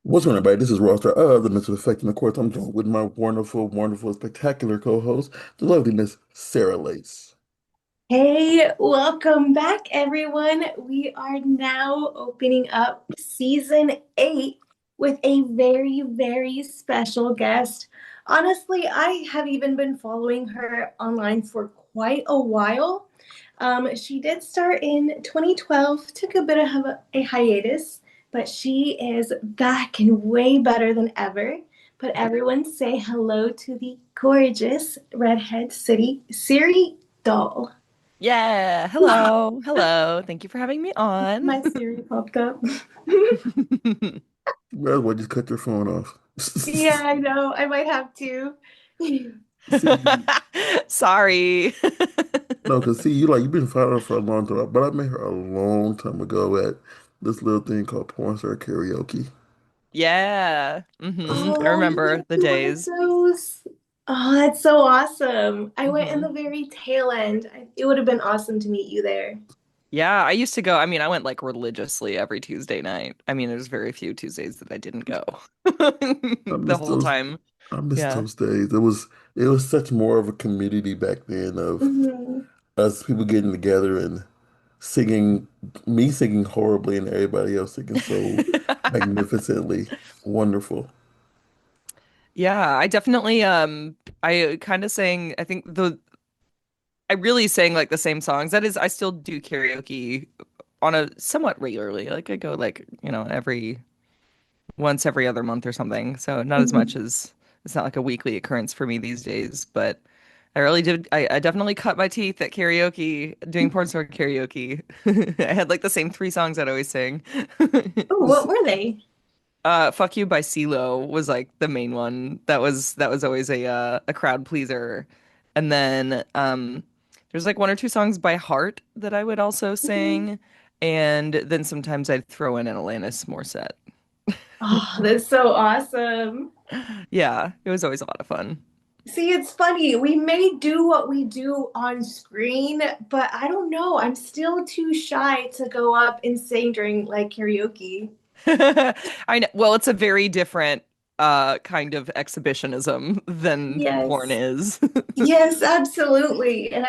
What's going on, everybody? This is Roster of the Mental Effect, and of course, I'm joined with my wonderful, wonderful, spectacular co-host, the lovely Miss Sarah Lace. Hey, welcome back, everyone. We are now opening up season 8 with a very, very special guest. Honestly, I have even been following her online for quite a while. She did start in 2012, took a bit of a hiatus, but she is back and way better than ever. But everyone say hello to the gorgeous redhead city, Siri Dahl. Yeah. Hello. Hello. Thank you for having me on. My Siri popped up. Well, well, just cut your phone off. Yeah, I know. I might have to. See, Sorry. no, because see, you've been following her for a long time, but I met her a long time ago at this little thing called Porn Star Karaoke. Yeah. I Oh, you remember went the to one of days. those. Oh, that's so awesome. I went in hmm the very tail end. It would have been awesome to meet you there. Yeah, I used to go. I mean, I went like religiously every Tuesday night. I mean, there's very few Tuesdays that I didn't go I the miss whole those. time. I miss Yeah. those days. It was such more of a community back then of Mhm. us people getting together and singing, me singing horribly and everybody else singing so magnificently wonderful. Yeah, I definitely I kind of sang I think the I really sang like the same songs. That is, I still do karaoke on a somewhat regularly. Like I go like, every once every other month or something. So not as much Mhm. as it's not like a weekly occurrence for me these days, but I really did I definitely cut my teeth at karaoke, doing porn star karaoke. I had like the same three songs I'd always sing. Oh, what were they? Fuck You by CeeLo was like the main one. That was always a crowd pleaser. And then there's like one or two songs by Heart that I would also Mhm. sing. And then sometimes I'd throw in an Alanis Morissette. Oh, that's so awesome. Yeah, it was always a lot of fun. See, it's funny. We may do what we do on screen, but I don't know. I'm still too shy to go up and sing during like karaoke. I know. Well, it's a very different kind of exhibitionism than porn Yes. is. Yes, absolutely. And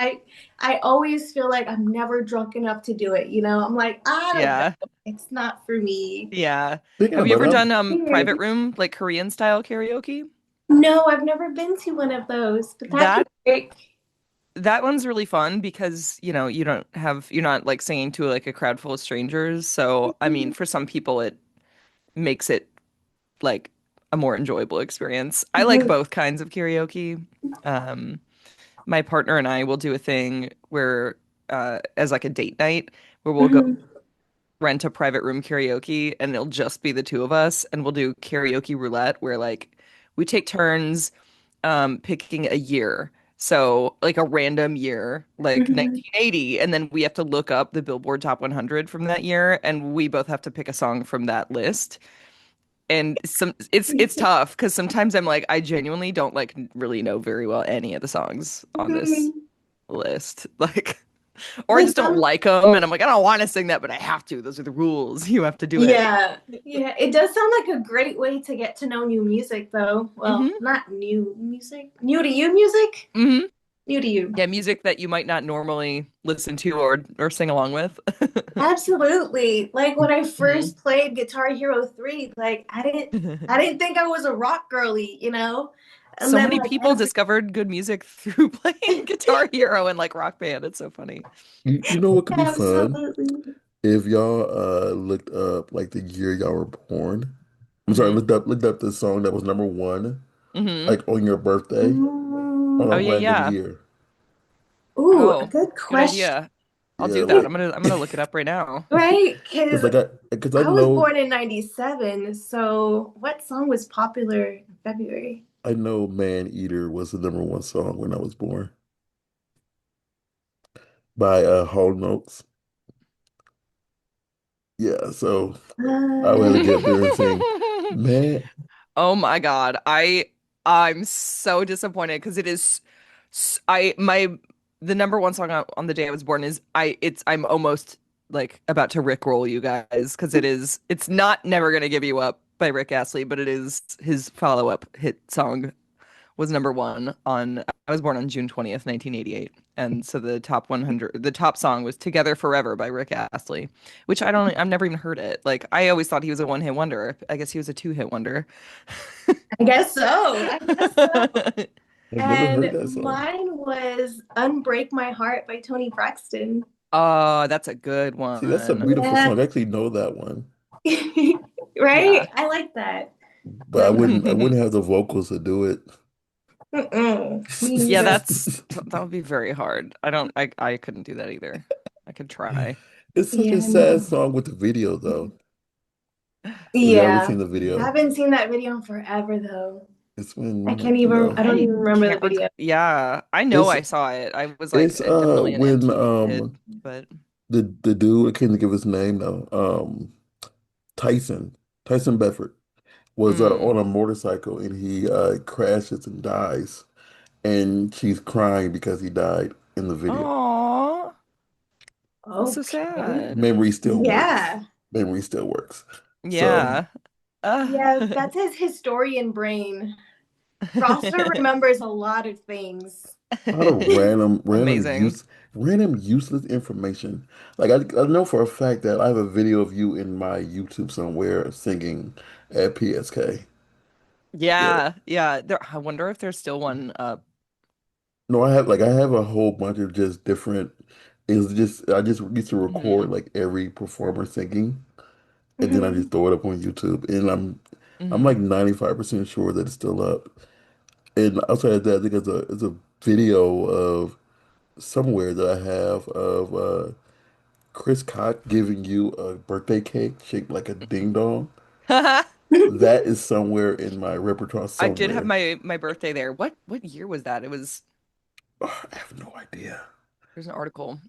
I always feel like I'm never drunk enough to do it, you know? I'm like, I don't know. Yeah. It's not for me. Yeah. Thinking Have you about ever it, done private Weird. room, like Korean style karaoke? No, I've never been to one of those, but that could That be great. that one's really fun because, you're not like singing to like a crowd full of strangers. So, I mean, for some people it makes it like a more enjoyable experience. I like Mhm. both kinds of karaoke. Um, my partner and I will do a thing where as like a date night where we'll go Mhm. rent a private room karaoke and it'll just be the two of us and we'll do karaoke roulette where like we take turns picking a year. So like a random year, like Mhm. 1980, and then we have to look up the Billboard Top 100 from that year and we both have to pick a song from that list. And it's tough because sometimes I'm like I genuinely don't like really know very well any of the songs on this Mhm. list. Like or I Like just don't some, like them and I'm like I don't want to sing that but I have to. Those are the rules. You have to do it. yeah, yeah. It does sound like a great way to get to know new music, though. Well, hmm not new music. New to you music? hmm New to you. Yeah, music that you might not normally listen to or sing along with. Absolutely. Like when I hmm first played Guitar Hero 3, like I didn't think I was a rock girly, you know? And So then many like people every discovered good music through playing Guitar Hero and like Rock Band. It's so funny. you know what could be fun absolutely. if y'all looked up like the year y'all were born. I'm sorry, hmm looked up the song that was number one, hmm like on your birthday, on Oh a yeah, random yeah. year. Ooh, Oh, good good question. idea. I'll Yeah, do that. like, I'm gonna look it up right now. Right? cause Because like cause I I was know born in 97, so what song was popular in February? I know Man Eater was the number one song when I was born by Hall Notes. Yeah, so I would have to get up there and sing, man. Oh my God. I'm so disappointed because it is I my the number one song on the day I was born is I'm almost like about to rickroll you guys because it's not Never Gonna Give You Up by Rick Astley, but it is his follow-up hit song was number one on I was born on June 20th, 1988. And so the top 100 the top song was Together Forever by Rick Astley, which I've never even heard it. Like I always thought he was a one-hit wonder. I guess he was a two-hit wonder. I guess so. I guess so. I've never heard And that song. mine was Unbreak My Heart by Tony Braxton. Oh, that's a good See, that's a one. beautiful Yeah. song. I actually know that one, Yeah. Right? I like that. but I wouldn't have the vocals to do it. Mm-mm. Me Yeah, neither. that would be very hard. I couldn't do that either. I could try. It's such Yeah, a sad no. song with the video, though. Have you ever Yeah. seen the I video? haven't seen that video in forever though. It's I when, can't even, I don't I even remember the can't rec video. Yeah, I know it's I saw it. I was like it's definitely an when MTV kid, but the dude, I can't think of his name now. Tyson Bedford was mm. on a motorcycle and he crashes and dies, and she's crying because he died in the video. Aw, that's so Okay. sad. Memory still works. Yeah. Memory still works. So Yeah. Uh, Yeah, that's his historian brain. Foster remembers a lot of things. a lot of Amazing. random useless information. Like I know for a fact that I have a video of you in my YouTube somewhere singing at PSK. Yeah. Yeah, yeah. I wonder if there's still one up. No, I have a whole bunch of just different. It's just I just used to record Hmm. like every performer singing, and then I Mhm. just throw it up on YouTube, and I'm like Hmm. 95% sure that it's still up. And outside of that, I think it's a video of somewhere that I have of Chris Cock giving you a birthday cake shaped like a ding dong. That is somewhere in my repertoire I did have somewhere. my birthday there. What year was that? It was Oh, I have no idea. there's an article.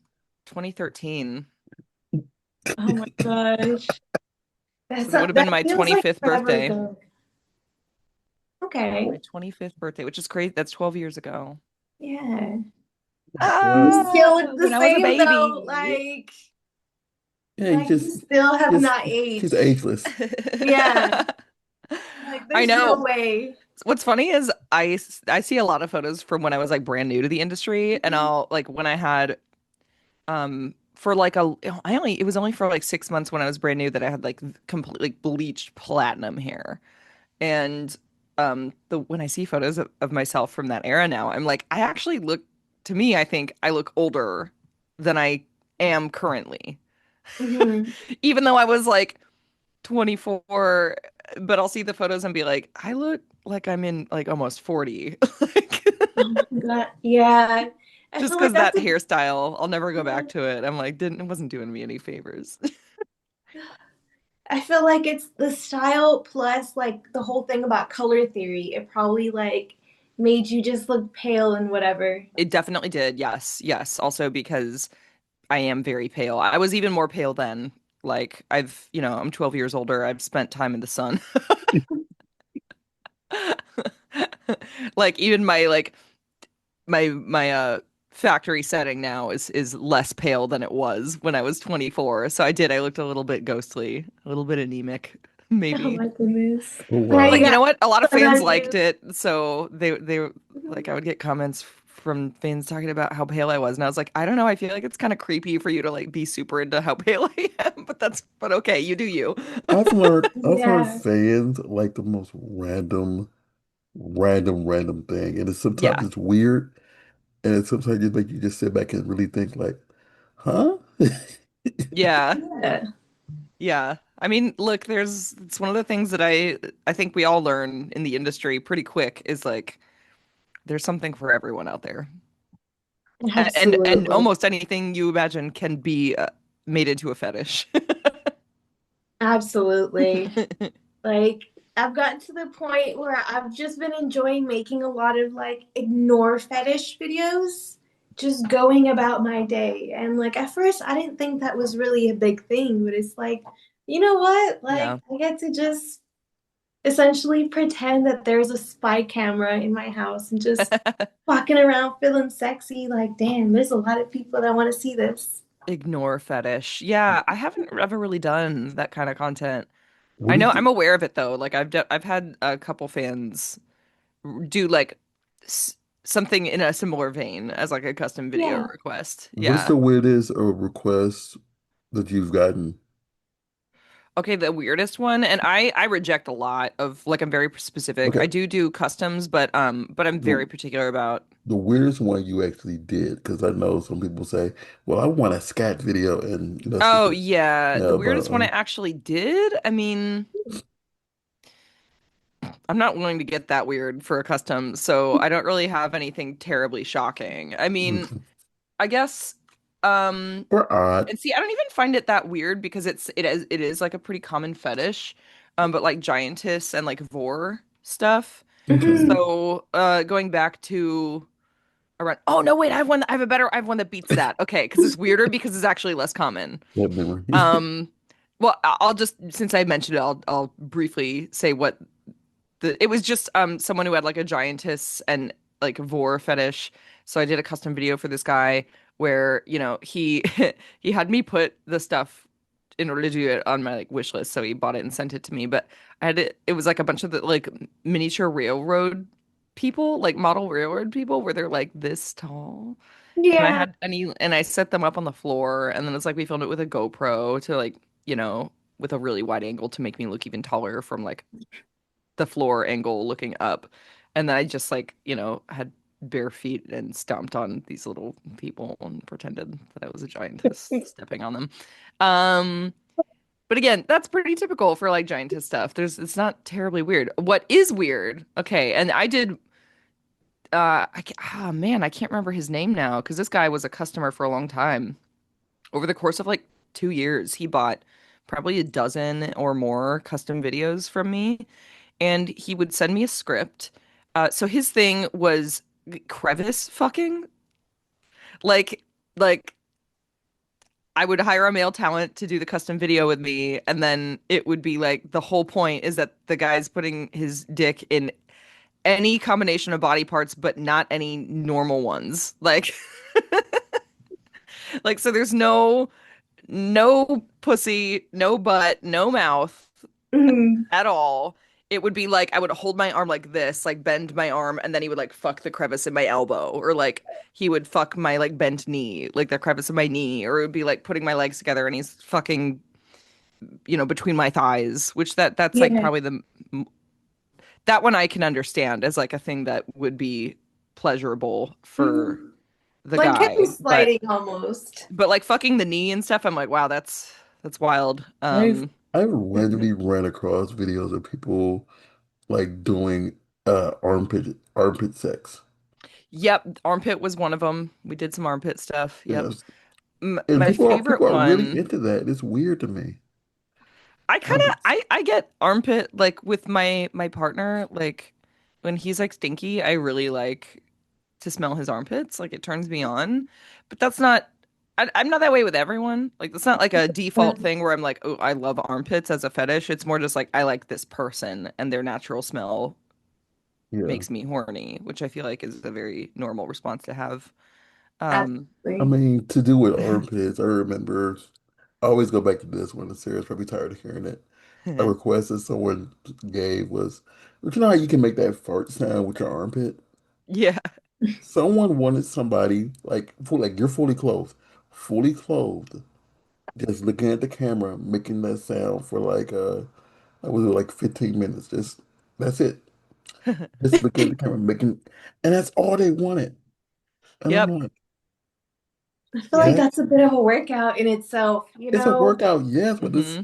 2013. Oh my gosh. So that would have been That my feels like 25th forever birthday. ago. Okay. My 25th birthday, which is crazy. That's 12 years ago. Yeah. You Well, still look When the I was a same though. baby. yeah, Like you still have just, not she's aged. ageless. Yeah. Like I there's no know. way. What's funny is I see a lot of photos from when I was like brand new to the industry, and I'll like when I had for like a I only it was only for like 6 months when I was brand new that I had like completely bleached platinum hair. And the when I see photos of myself from that era now, I'm like, I actually look to me, I think I look older than I am currently. Mhm. Even though I was like 24, but I'll see the photos and be like, I look like I'm in like almost 40. Like Oh my God. Yeah. I just feel like because that's that a hairstyle, I'll never go yeah. back to it. I'm like, didn't it wasn't doing me any favors. I feel like it's the style plus like the whole thing about color theory. It probably like made you just look pale and whatever. It definitely did. Yes. Yes. Also because I am very pale. I was even more pale then. Like I'm 12 years older. I've spent time in the sun. Like even my factory setting now is less pale than it was when I was 24. So I looked a little bit ghostly, a little bit anemic, Oh maybe. my goodness. Oh Now you But you wow. know got what? A lot of sun fans on you. liked it. So they like I would get comments from fans talking about how pale I was, and I was like, I don't know, I feel like it's kind of creepy for you to like be super into how pale I am, but okay, you do you. I've heard Yeah. fans like the most random thing, and sometimes Yeah. it's weird, and sometimes it make you just sit back and really think like, huh? Yeah. Yeah. Yeah. I mean, look, it's one of the things that I think we all learn in the industry pretty quick is like there's something for everyone out there. And Absolutely. almost anything you imagine can be made into a fetish. Absolutely. Like I've gotten to the point where I've just been enjoying making a lot of like ignore fetish videos, just going about my day. And like at first I didn't think that was really a big thing, but it's like, you know what? Yeah. Like I get to just essentially pretend that there's a spy camera in my house and just walking around feeling sexy, like, damn, there's a lot of people that want to see this. Ignore fetish. Yeah, I haven't ever really done that kind of content. What I do you know think? I'm aware of it though. Like I've had a couple fans do like s something in a similar vein as like a custom video Yeah. request. What's Yeah. the weirdest request that you've gotten? Okay, the weirdest one, and I reject a lot of like I'm very specific. Okay, I do customs, but I'm the very particular about. the weirdest one you actually did, because I know some people say, "Well, I want a scat video," and that's Oh the yeah, the yeah, but weirdest one I actually did. I mean, I'm not willing to get that weird for a custom, so I don't really have anything terribly shocking. I mean, I guess um or odd. and see, I don't even find it that weird because it is like a pretty common fetish. But like giantess and like vor stuff. Okay, Hmm. So, going back to around. Oh no, wait, I have one that beats that. Okay, because it's weirder because it's actually less common. that memory. Um, well, I'll just since I mentioned it, I'll briefly say what it was just someone who had like a giantess and like vor fetish. So I did a custom video for this guy where, he he had me put the stuff in order to do it on my like wish list. So he bought it and sent it to me. But it was like a bunch of the like miniature railroad people, like model railroad people where they're like this tall. And Yeah. I set them up on the floor and then it's like we filmed it with a GoPro to like, with a really wide angle to make me look even taller from like the floor angle looking up. And then I just like, had bare feet and stomped on these little people and pretended that I was a giantess stepping on them. Um, but again, that's pretty typical for like giantess stuff. It's not terribly weird. What is weird? Okay, and I did oh man, I can't remember his name now because this guy was a customer for a long time. Over the course of like 2 years, he bought probably a dozen or more custom videos from me and he would send me a script. So his thing was crevice fucking. Like, like I would hire a male talent to do the custom video with me, and then it would be like the whole point is that the guy's putting his dick in any combination of body parts, but not any normal ones. Like so there's no pussy, no butt, no mouth Hmm. at all. It would be like I would hold my arm like this, like bend my arm, and then he would like fuck the crevice in my elbow, or like he would fuck my like bent knee, like the crevice in my knee, or it would be like putting my legs together and he's fucking, between my thighs, which that's like Yeah. probably that one I can understand as like a thing that would be pleasurable for Hmm. the Like guy, but gaslighting almost. like fucking the knee and stuff, I'm like, wow, that's wild. I've randomly ran across videos of people like doing armpit sex. Yep, armpit was one of them. We did some armpit stuff. Yep. Yes. M And my people favorite are really one, into that. It's weird to me. I kind of Armpits. I get armpit like with my partner, like when he's like stinky, I really like to smell his armpits. Like it turns me on. But that's not I'm not that way with everyone. Like that's not like a default thing where I'm like, "Oh, I love armpits as a fetish." It's more just like I like this person and their natural smell Yeah. makes me horny, which I feel like is a very normal response to have. Um I Absolutely. mean, to do with armpits, I remember I always go back to this one. Sarah's probably tired of hearing it. A request that someone gave was, but you know how you can make that fart sound with your armpit? yeah. Someone wanted somebody like you're fully clothed, just looking at the camera, making that sound for I was like 15 minutes. Just that's it. Just looking at the camera, making, and that's all they wanted. And I'm Yep. like, I feel like that that's a bit of a workout in itself, you it's a know? workout, yes, but Hmm.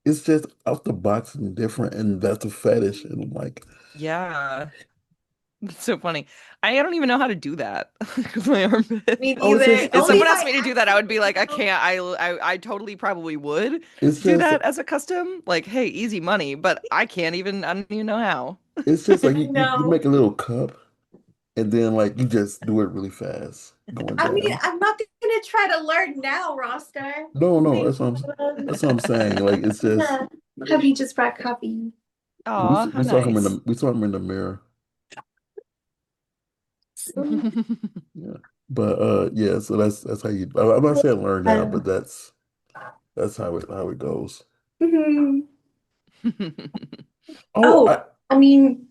it's just out the box and different, and that's a fetish. And I'm like, Yeah. That's so funny. I don't even know how to do that with my armpit. Me oh, neither. If Only someone asked by me to do that, I would be accident, like, you I know? can't. I totally probably would it's do just that as a custom. Like, hey, easy money, but I don't even know how. it's just like I you know. make a little cup, and then like you just do it really fast going I mean, down. I'm not gonna try to learn now, Rostar. No, no, Maybe that's what I'm saying. Like it's just yeah. Hubby just brought coffee. Aw, how we saw him in nice. the mirror. Yeah. But yeah, so that's how you I'm not saying learn now, Uh, but that's how it goes. mhm. Oh, Oh, I mean,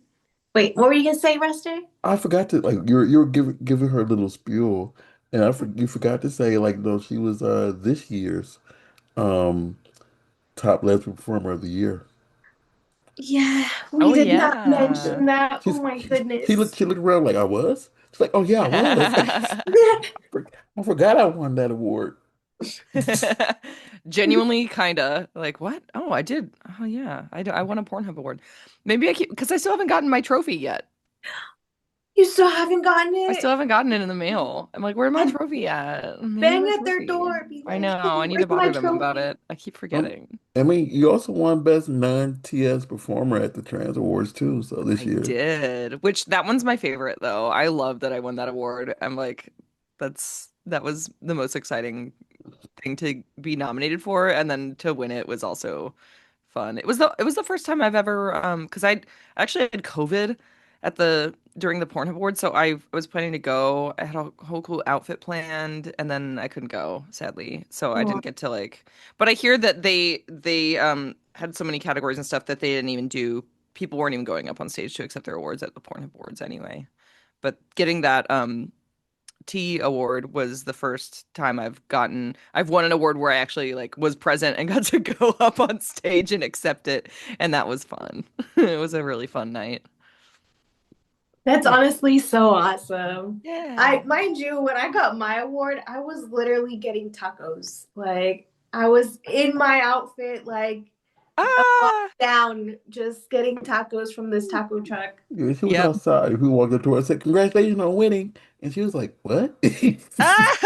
wait, what were you gonna say, Rester? I forgot to like you were giving her a little spiel, and you forgot to say like no, she was this year's um top lesbian performer of the year. Yeah, we Oh did not yeah. mention that. Oh She's my she goodness. looked around like I was. She's like, oh yeah, I was. I forgot I won that award. Genuinely, kinda like what? Oh, I did. Oh yeah, I won a Pornhub award. Maybe I keep because I still haven't gotten my trophy yet. You still haven't gotten I still it? haven't gotten it in the mail. I'm like, where's my And trophy at? Maybe bang my at their trophy. door, be I like, know. hey, I need to where's my bother them about trophy? it. I keep Um, forgetting. I mean, you also won Best Non-TS Performer at the Trans Awards too. So this I year, did, which that one's my favorite though. I love that I won that award. I'm like, that was the most exciting thing to be nominated for, and then to win it was also fun. It was the first time I've ever because I actually had COVID at the during the Pornhub Awards, so I was planning to go. I had a whole cool outfit planned, and then I couldn't go, sadly. So I Oh, didn't get to like. But I hear that they had so many categories and stuff that they didn't even do. People weren't even going up on stage to accept their awards at the Pornhub Awards anyway. But getting that T award was the first time I've won an award where I actually like was present and got to go up on stage and accept it, and that was fun. It was a really fun night. that's honestly so awesome. Yeah. Mind you, when I got my award, I was literally getting tacos. Like, I was in my outfit, like, Ah, down, just getting tacos from this taco truck. yeah, she was yep. outside. We walked up to her and said, "Congratulations on winning," and she was like, "What?" Ah!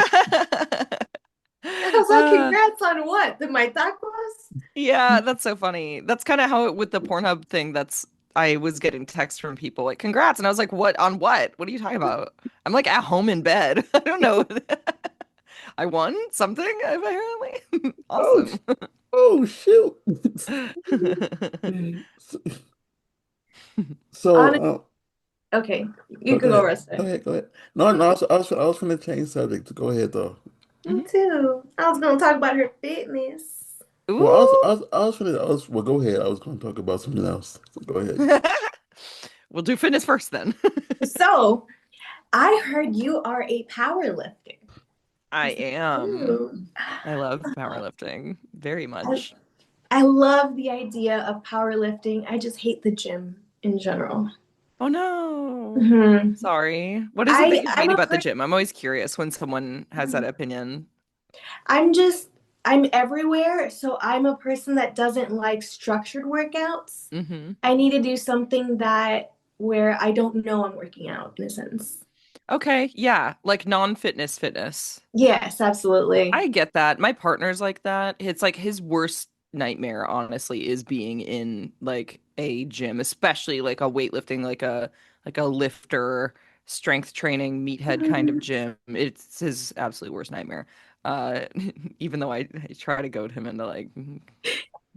I was like, Ah, congrats on what? The my tacos? yeah, that's so funny. That's kind of how it with the Pornhub thing. I was getting texts from people like, "Congrats," and I was like, "What on what? What are you talking about?" I'm like at home in bed. I don't know. I won something apparently. Oh, Awesome. oh shoot! So, so, Honest, okay, you go can go ahead, rest it. go ahead. No, no, I was going to change subject. Go ahead though. Me Mhm. too. I was gonna talk about her fitness. Well, Ooh. well, go ahead. I was going to talk about something else. So go ahead. We'll do fitness first then. So I heard you are a power lifter. I Is that am. true? I love powerlifting very I, much. I love the idea of powerlifting. I just hate the gym in general. Oh no. hmm Sorry. What is it that you I'm hate a about the person. gym? I'm always curious when someone has that opinion. I'm just I'm everywhere, so I'm a person that doesn't like structured workouts. Hmm. I need to do something that where I don't know I'm working out in a sense. Okay, yeah, like non-fitness fitness. Yes, absolutely. I get that. My partner's like that. It's like his worst nightmare, honestly, is being in like a gym, especially like a weightlifting, like a lifter, strength training, meathead kind of gym. It's his absolute worst nightmare. Uh, even though I try to goad him into like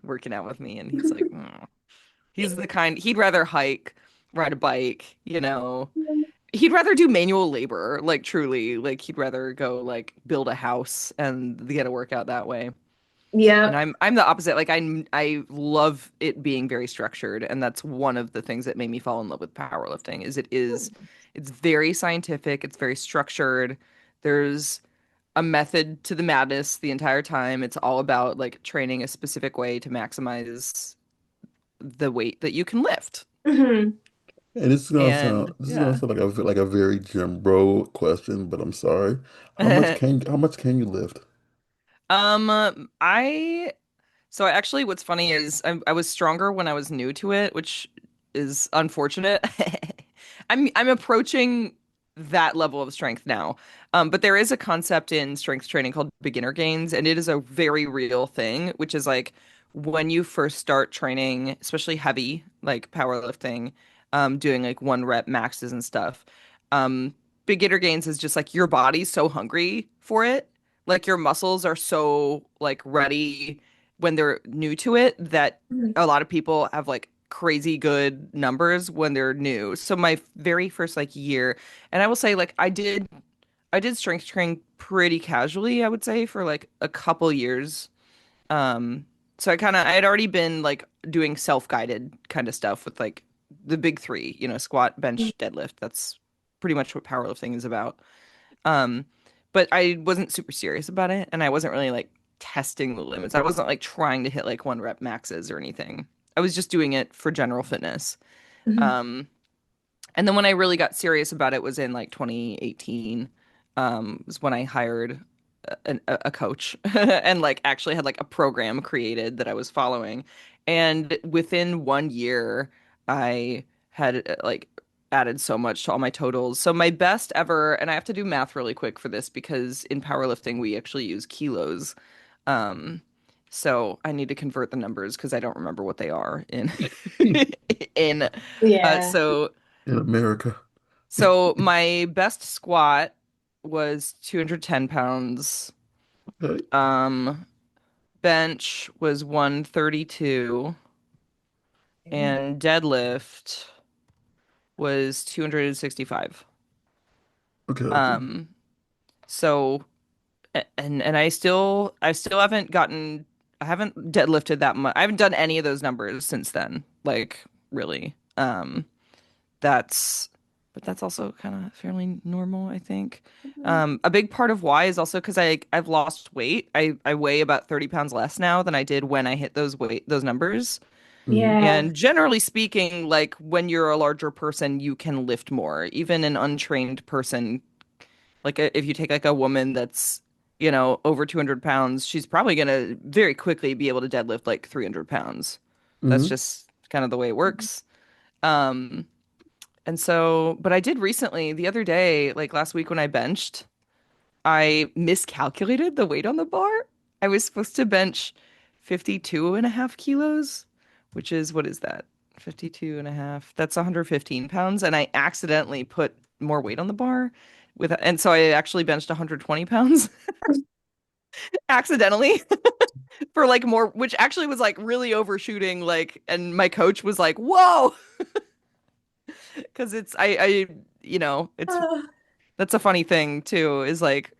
working out with me, and he's like, "Mm." He's the kind he'd rather hike, ride a bike, you know. He'd rather do manual labor, like truly, like he'd rather go like build a house and get a workout that way. And Yep. I'm the opposite. Like I love it being very structured, and that's one of the things that made me fall in love with powerlifting it's very scientific, it's very structured. There's a method to the madness the entire time. It's all about like training a specific way to maximize the weight that you can lift. hmm And And this is gonna yeah. sound like a very gym bro question, but I'm sorry. How much can you lift? I so actually what's funny is I was stronger when I was new to it, which is unfortunate. I'm approaching that level of strength now. But there is a concept in strength training called beginner gains, and it is a very real thing, which is like when you first start training, especially heavy, like powerlifting, doing like one rep maxes and stuff. Um, beginner gains is just like your body's so hungry for it, like your muscles are so like ready when they're new to it that a lot of people have like crazy good numbers when they're new. So my very first like year, and I will say like I did strength training pretty casually, I would say for like a couple years. Um I had already been like doing self-guided kind of stuff with like the big three, squat, bench, deadlift. That's pretty much what powerlifting is about. Um, but I wasn't super serious about it, and I wasn't really like testing the limits. I wasn't like trying to hit like one rep maxes or anything. I was just doing it for general fitness. Mhm. Um, and then when I really got serious about it was in like 2018. Was when I hired a coach and like actually had like a program created that I was following. And within 1 year, I had like added so much to all my totals. So my best ever, and I have to do math really quick for this because in powerlifting we actually use kilos. Um, so I need to convert the numbers because I don't remember what they are in in Yeah. so in America. my best squat was 210 pounds. Okay. Um, bench was 132 and deadlift was 265. Okay. Okay. Um, so and I still haven't gotten I haven't deadlifted that much. I haven't done any of those numbers since then. Like really. That's but that's also kind of fairly normal, I think. Mhm. A big part of why is also because I've lost weight. I weigh about 30 pounds less now than I did when I hit those numbers. Hmm. Yeah. And generally speaking, like when you're a larger person, you can lift more. Even an untrained person, like if you take like a woman that's, over 200 pounds, she's probably gonna very quickly be able to deadlift like 300 pounds. That's Hmm. just kind of the way it works. Um, and so, but I did recently, the other day, like last week when I benched, I miscalculated the weight on the bar. I was supposed to bench 52 and a half kilos, which is, what is that? 52 and a half. That's 115 pounds. And I accidentally put more weight on the bar and so I actually benched 120 pounds accidentally for like more, which actually was like really overshooting. Like, and my coach was like, whoa, because it's Oh. that's a funny thing too, is like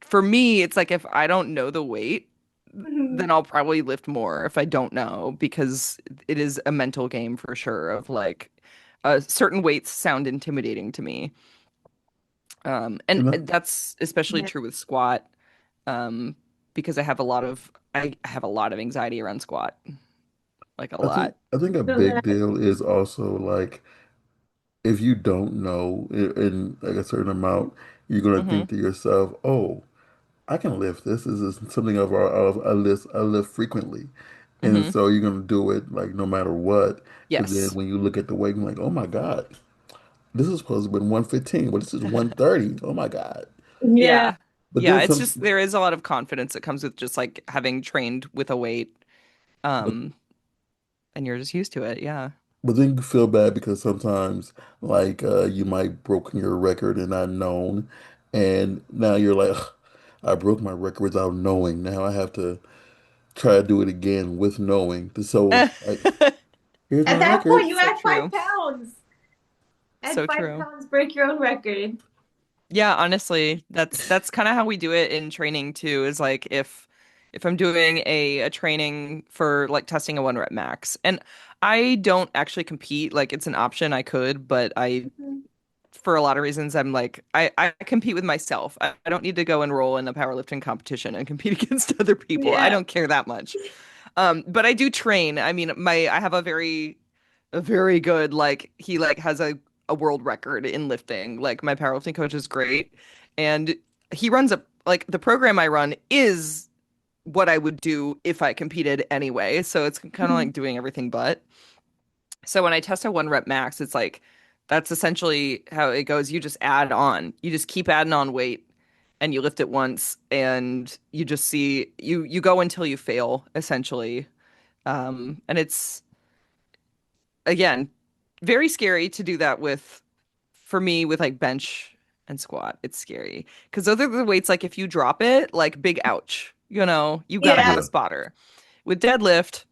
for me, it's like if I don't know the weight, Mhm. then I'll probably lift more if I don't know, because it is a mental game for sure of like certain weights sound intimidating to me. And And that's especially Yeah. true with squat, um, because I have a lot of anxiety around squat, like a lot. I think a So big that. deal is also like if you don't know in like a certain amount, you're gonna Hmm. think to yourself, "Oh, I can lift this. This is something of a list I lift frequently," and Hmm. so you're gonna do it like no matter what. And then Yes. when you look at the weight, you're like, "Oh my God, this is supposed to be 115. Well, this is 130. Oh my God." Yeah. Yeah. But Yeah, then it's just some, there is a lot of confidence that comes with just like having trained with a weight. but Um, and you're just used to it. Yeah. but then you feel bad because sometimes like you might broken your record and not known, and now you're like, "Ugh, I broke my record without knowing. Now I have to try to do it again with knowing. So like, here's At my that point, record." you So add five true. pounds. Add So five true. pounds, break your own record. Yeah, honestly, that's kind of how we do it in training too, is like if I'm doing a training for like testing a one rep max. And I don't actually compete, like it's an option I could, but I Mhm. for a lot of reasons I'm like I compete with myself. I don't need to go enroll in a powerlifting competition and compete against other people. I Yeah. don't care that much. But I do train. I mean, I have a very good, like he like has a world record in lifting. Like my powerlifting coach is great, and he runs like the program I run is what I would do if I competed anyway. So it's kind of Mhm. like doing everything but. So when I test a one rep max, it's like that's essentially how it goes. You just add on. You just keep adding on weight and you lift it once and you just see you go until you fail essentially. And it's again very scary to do that with for me with like bench and squat. It's scary because those are the weights like if you drop it, like big ouch. You got to have Yeah. a Yeah. spotter. With deadlift,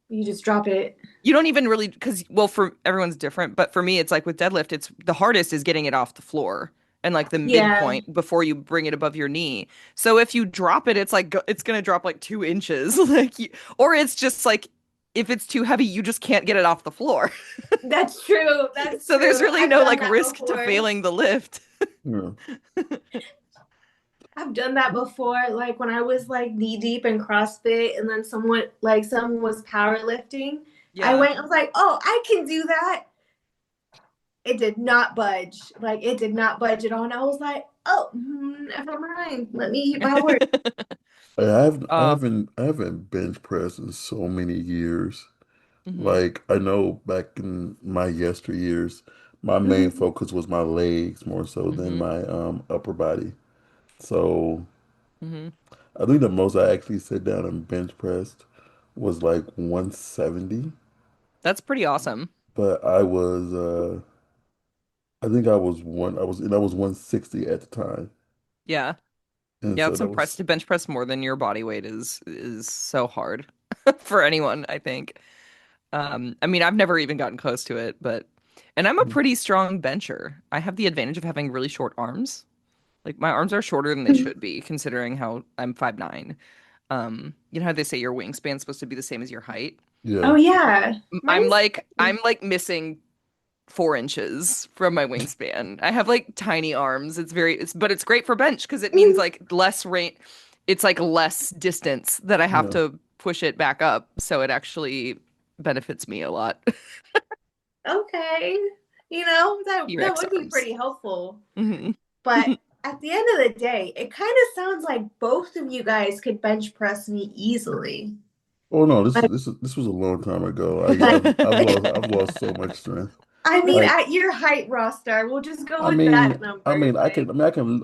You just drop it. you don't even really because well for everyone's different, but for me it's like with deadlift, it's the hardest is getting it off the floor and like the Yeah, midpoint before you bring it above your knee. So if you drop it, it's like it's gonna drop like 2 inches, or it's just like if it's too heavy, you just can't get it off the floor. that's true. That's So there's true. really I've no done like that risk to before. failing the lift. Yeah. I've done that before. Like when I was like knee deep in CrossFit and then someone was powerlifting. Yeah. I was like, oh, I can do that. It did not budge. Like it did not budge at all. And I was like, oh, never mind. Let me eat my words. Uh, I haven't bench pressed in so many years. mhm, Like I know back in my yesteryears, my main Mhm. focus was my legs more so than mhm, my upper body. So mhm. I think the most I actually sit down and bench pressed was like 170, That's pretty awesome. but I think I was 160 at the time. Yeah. And Yeah, so it's that impressed was to bench press more than your body weight is so hard for anyone, I think. I mean, I've never even gotten close to it, but and I'm a pretty strong bencher. I have the advantage of having really short arms. Like my arms are shorter than they should be, considering how I'm 5'9". You know how they say your wingspan's supposed to be the same as your height? yeah. Oh yeah, mine's I'm like missing 4 inches from my wingspan. I have like tiny arms. But it's great for bench because it means like less range. It's like less distance that I have Yeah. to push it back up. So it actually benefits me a lot. okay. You know that T-Rex would be arms. pretty helpful. Hmm. But at the end of the day, it kind of sounds like both of you guys could bench press me easily. Oh no, Like, this was a long time ago. like I've lost so much strength. I mean, Like at your height, roster, we'll just go with that number. Like,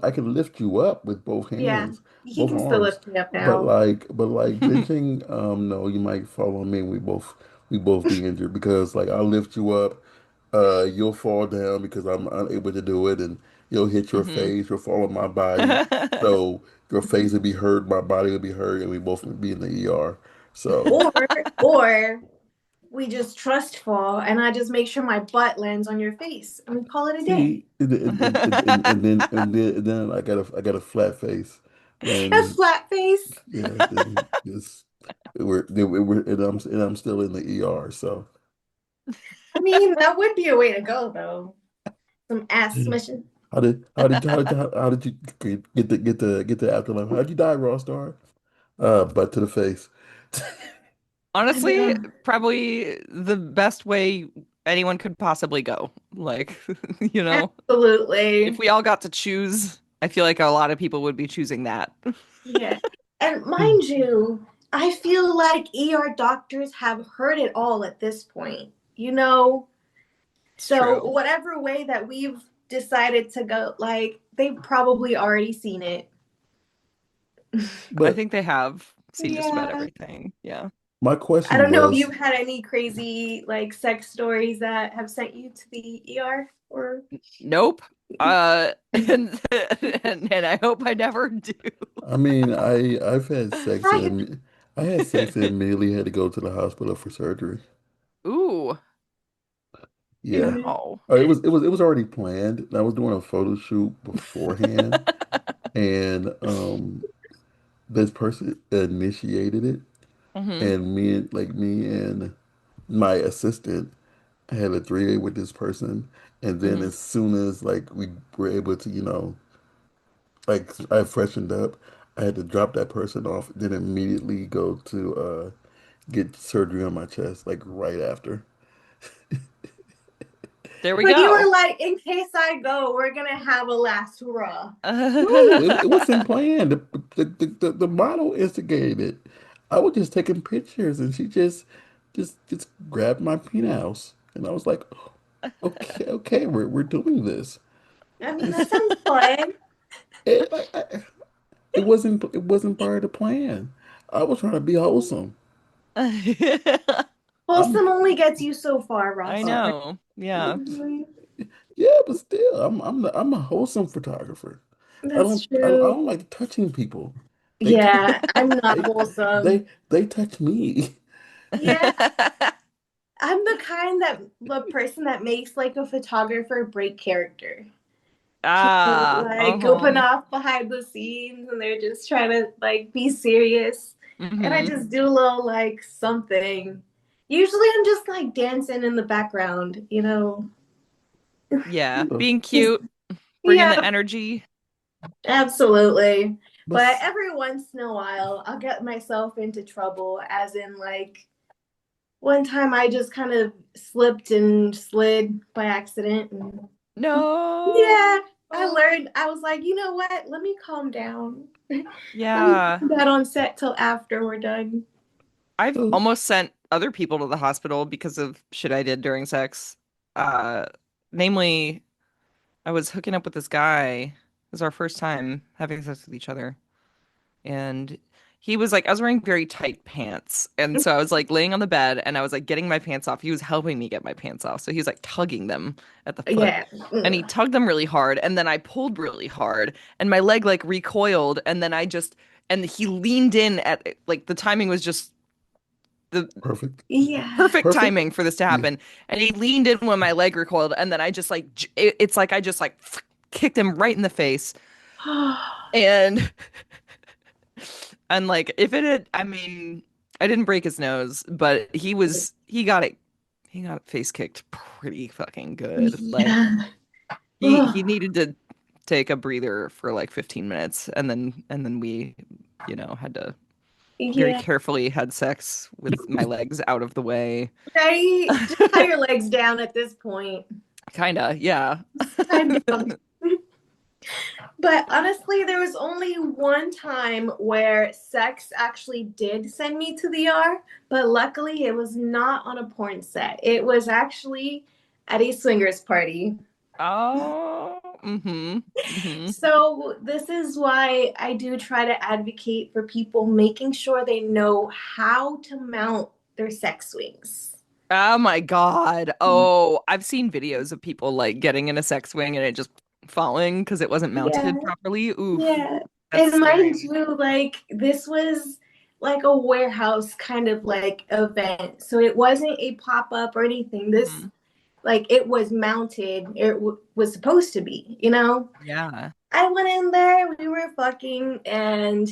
I can lift you up with both yeah, hands, he both can still arms. lift me up now. But like benching, no, you might fall on me. We both be injured because like I'll lift you up, you'll fall down because I'm unable to do it, and you'll hit your Hmm. face, you'll fall on my body. So your face will be hurt, my body will be hurt, and we both will be in the ER. So Or, or we just trust fall, and I just make sure my butt lands on your face, and we call it a day. see, and then I got a flat face. A Then flat face. yeah, then just and I'm still in the ER. So I mean, that would be a way to go, though. Some ass smishing. how did you get the afterlife? How'd you die, Raw Star? Butt to the face. I Honestly, mean, probably the best way anyone could possibly go. Like, you know, if absolutely. we all got to choose, I feel like a lot of people would be choosing that. Yeah. And mind you, I feel like ER doctors have heard it all at this point, you know? It's So, true. whatever way that we've decided to go, like, they've probably already seen it. I But think they have seen just about Yeah. everything. Yeah. my I question don't know if was, you've had any crazy, like, sex stories that have sent you to the ER or. Nope. And I hope I never do. I mean, I've had sex and I had sex and immediately had to go to the hospital for surgery. Ooh. Yeah. Mhm. Ow. It was already planned. I was doing a photo shoot beforehand, and this person initiated it, Hmm. and me and my assistant had a 3-way with this person, and then Hmm. as soon as like we were able to, like I freshened up, I had to drop that person off, then immediately go to get surgery on my chest, like right after. There we So you go. were like, in case I go, we're gonna have a last hurrah. No, it wasn't planned. The model instigated it. I was just taking pictures, and she just grabbed my penis, and I was like, okay, we're doing this. I mean, And that sounds fun. it, like, it wasn't part of the plan. I was trying to be wholesome. I'm Wholesome only gets you so far, I roster. know. Yeah. yeah, but still, I'm a wholesome photographer. That's I true. don't like touching people. They touch Yeah, I'm not they wholesome. they touch me. Yeah, I'm the kind that the person that makes like a photographer break character. Ah, Like going uh-huh. off behind the scenes and they're just trying to like be serious. And I Hmm. just do a little like something. Usually I'm just like dancing in the background, you know. Yeah, Uh, being Just, cute, bringing the yeah, energy. absolutely. but But every once in a while I'll get myself into trouble, as in like one time I just kind of slipped and slid by accident. And No. yeah, I learned. I was like, you know what? Let me calm down. Let me Yeah. do that on set till after we're done. I've uh, almost sent other people to the hospital because of shit I did during sex. Uh, namely, I was hooking up with this guy. It was our first time having sex with each other. And he was like, I was wearing very tight pants. And so I was like laying on the bed and I was like getting my pants off. He was helping me get my pants off. So he was like tugging them at the foot. Yeah. And he tugged them really hard. And then I pulled really hard. And my leg like recoiled. And then and he leaned in at like the timing was just the perfect. Yeah. perfect Perfect. timing for this to Yeah. happen. And he leaned in when my leg recoiled. And then I just like, it's like I just like kicked him right in the face. And And like if it had, I mean, I didn't break his nose, but he got face kicked pretty fucking good. Like Yeah. he needed to take a breather for like 15 minutes and then we, had to very Yeah. carefully had sex with my legs out of the way. Right. Just tie your legs down at this point. Kinda, yeah. Just tie them down. But honestly, there was only one time where sex actually did send me to the ER, but luckily it was not on a porn set. It was actually at a swingers party. Oh, mm-hmm. Mm-hmm. So, this is why I do try to advocate for people making sure they know how to mount their sex swings. Oh my God. Oh, I've seen videos of people like getting in a sex swing and it just falling because it wasn't Yeah. mounted properly. Oof, Yeah. that's And mind scary. you, like this was like a warehouse kind of like event. So it wasn't a pop up or anything. This Mhm. like it was mounted. Was supposed to be, you know? Yeah. I went in there, we were fucking, and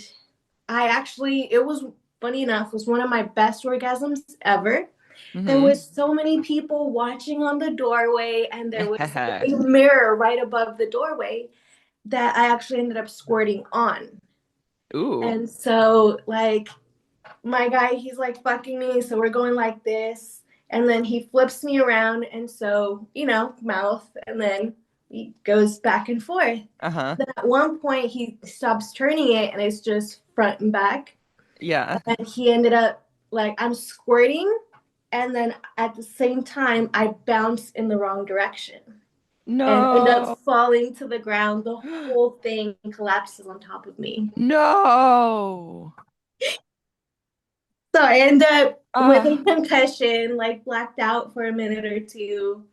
I actually, it was funny enough, was one of my best orgasms ever. There Hmm. was so many people watching on the doorway, and there was a mirror right above the doorway that I actually ended up squirting on. Ooh. And so, like, my guy, he's like fucking me. So we're going like this. And then he flips me around. And so, mouth. And then he goes back and forth. Uh-huh. Then at one point, he stops turning it and it's just front and back. Yeah. And he ended up like, I'm squirting. And then at the same time, I bounce in the wrong direction and end No. up falling to the ground. The whole thing collapses on top of me. No. So I end up with a Ah. concussion, like blacked out for a minute or two.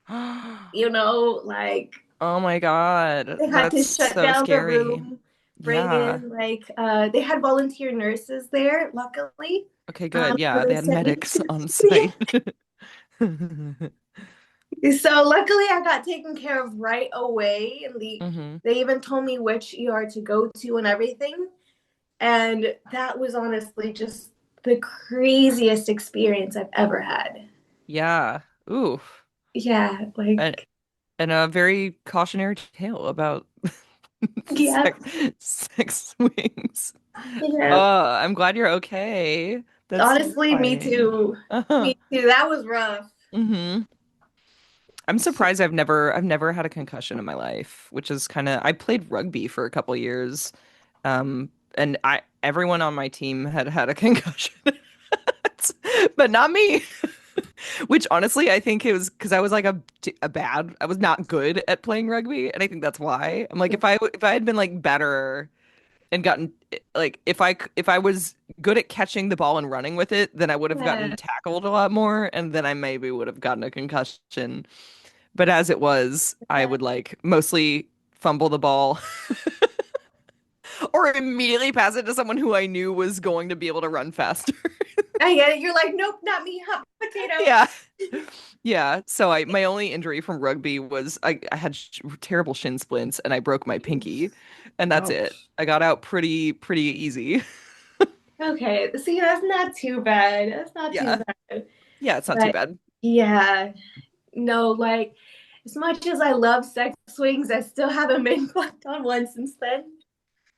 Like Oh my God. they had to That's shut so down the scary. room, bring Yeah. in like they had volunteer nurses there, luckily. Okay, good. So Yeah, they they had sent me. medics on Yeah. site. So luckily I got taken care of right away, and Hmm. they even told me which ER to go to and everything. And that was honestly just the craziest experience I've ever had. Yeah. Oof. Yeah, And like and a very cautionary tale about yeah, sex swings. yeah. I'm glad you're okay. That's Honestly, me terrifying. too. Uh-huh. Me too. That was rough. Hmm. I'm surprised I've never had a concussion in my life, which is kind of I played rugby for a couple years. And I everyone on my team had had a concussion. But not me. Which honestly, I think it was because I was like I was not good at playing rugby, and I think that's why. I'm like if I had been like better and gotten like if I was good at catching the ball and running with it, then I would have gotten Yeah. tackled a lot more, and then I maybe would have gotten a concussion. But as it was, I would like mostly fumble the ball Or immediately pass it to someone who I knew was going to be able to run faster. I get it. You're like, nope, not me, hot potato. Yeah. Yeah. So my only injury from rugby was I had terrible shin splints and I broke my pinky, and that's it. Ouch. I got out pretty easy. Okay, see, that's not too bad. That's not too Yeah. bad. Yeah, it's not too But bad. yeah, no, like as much as I love sex swings, I still haven't been fucked on one since then.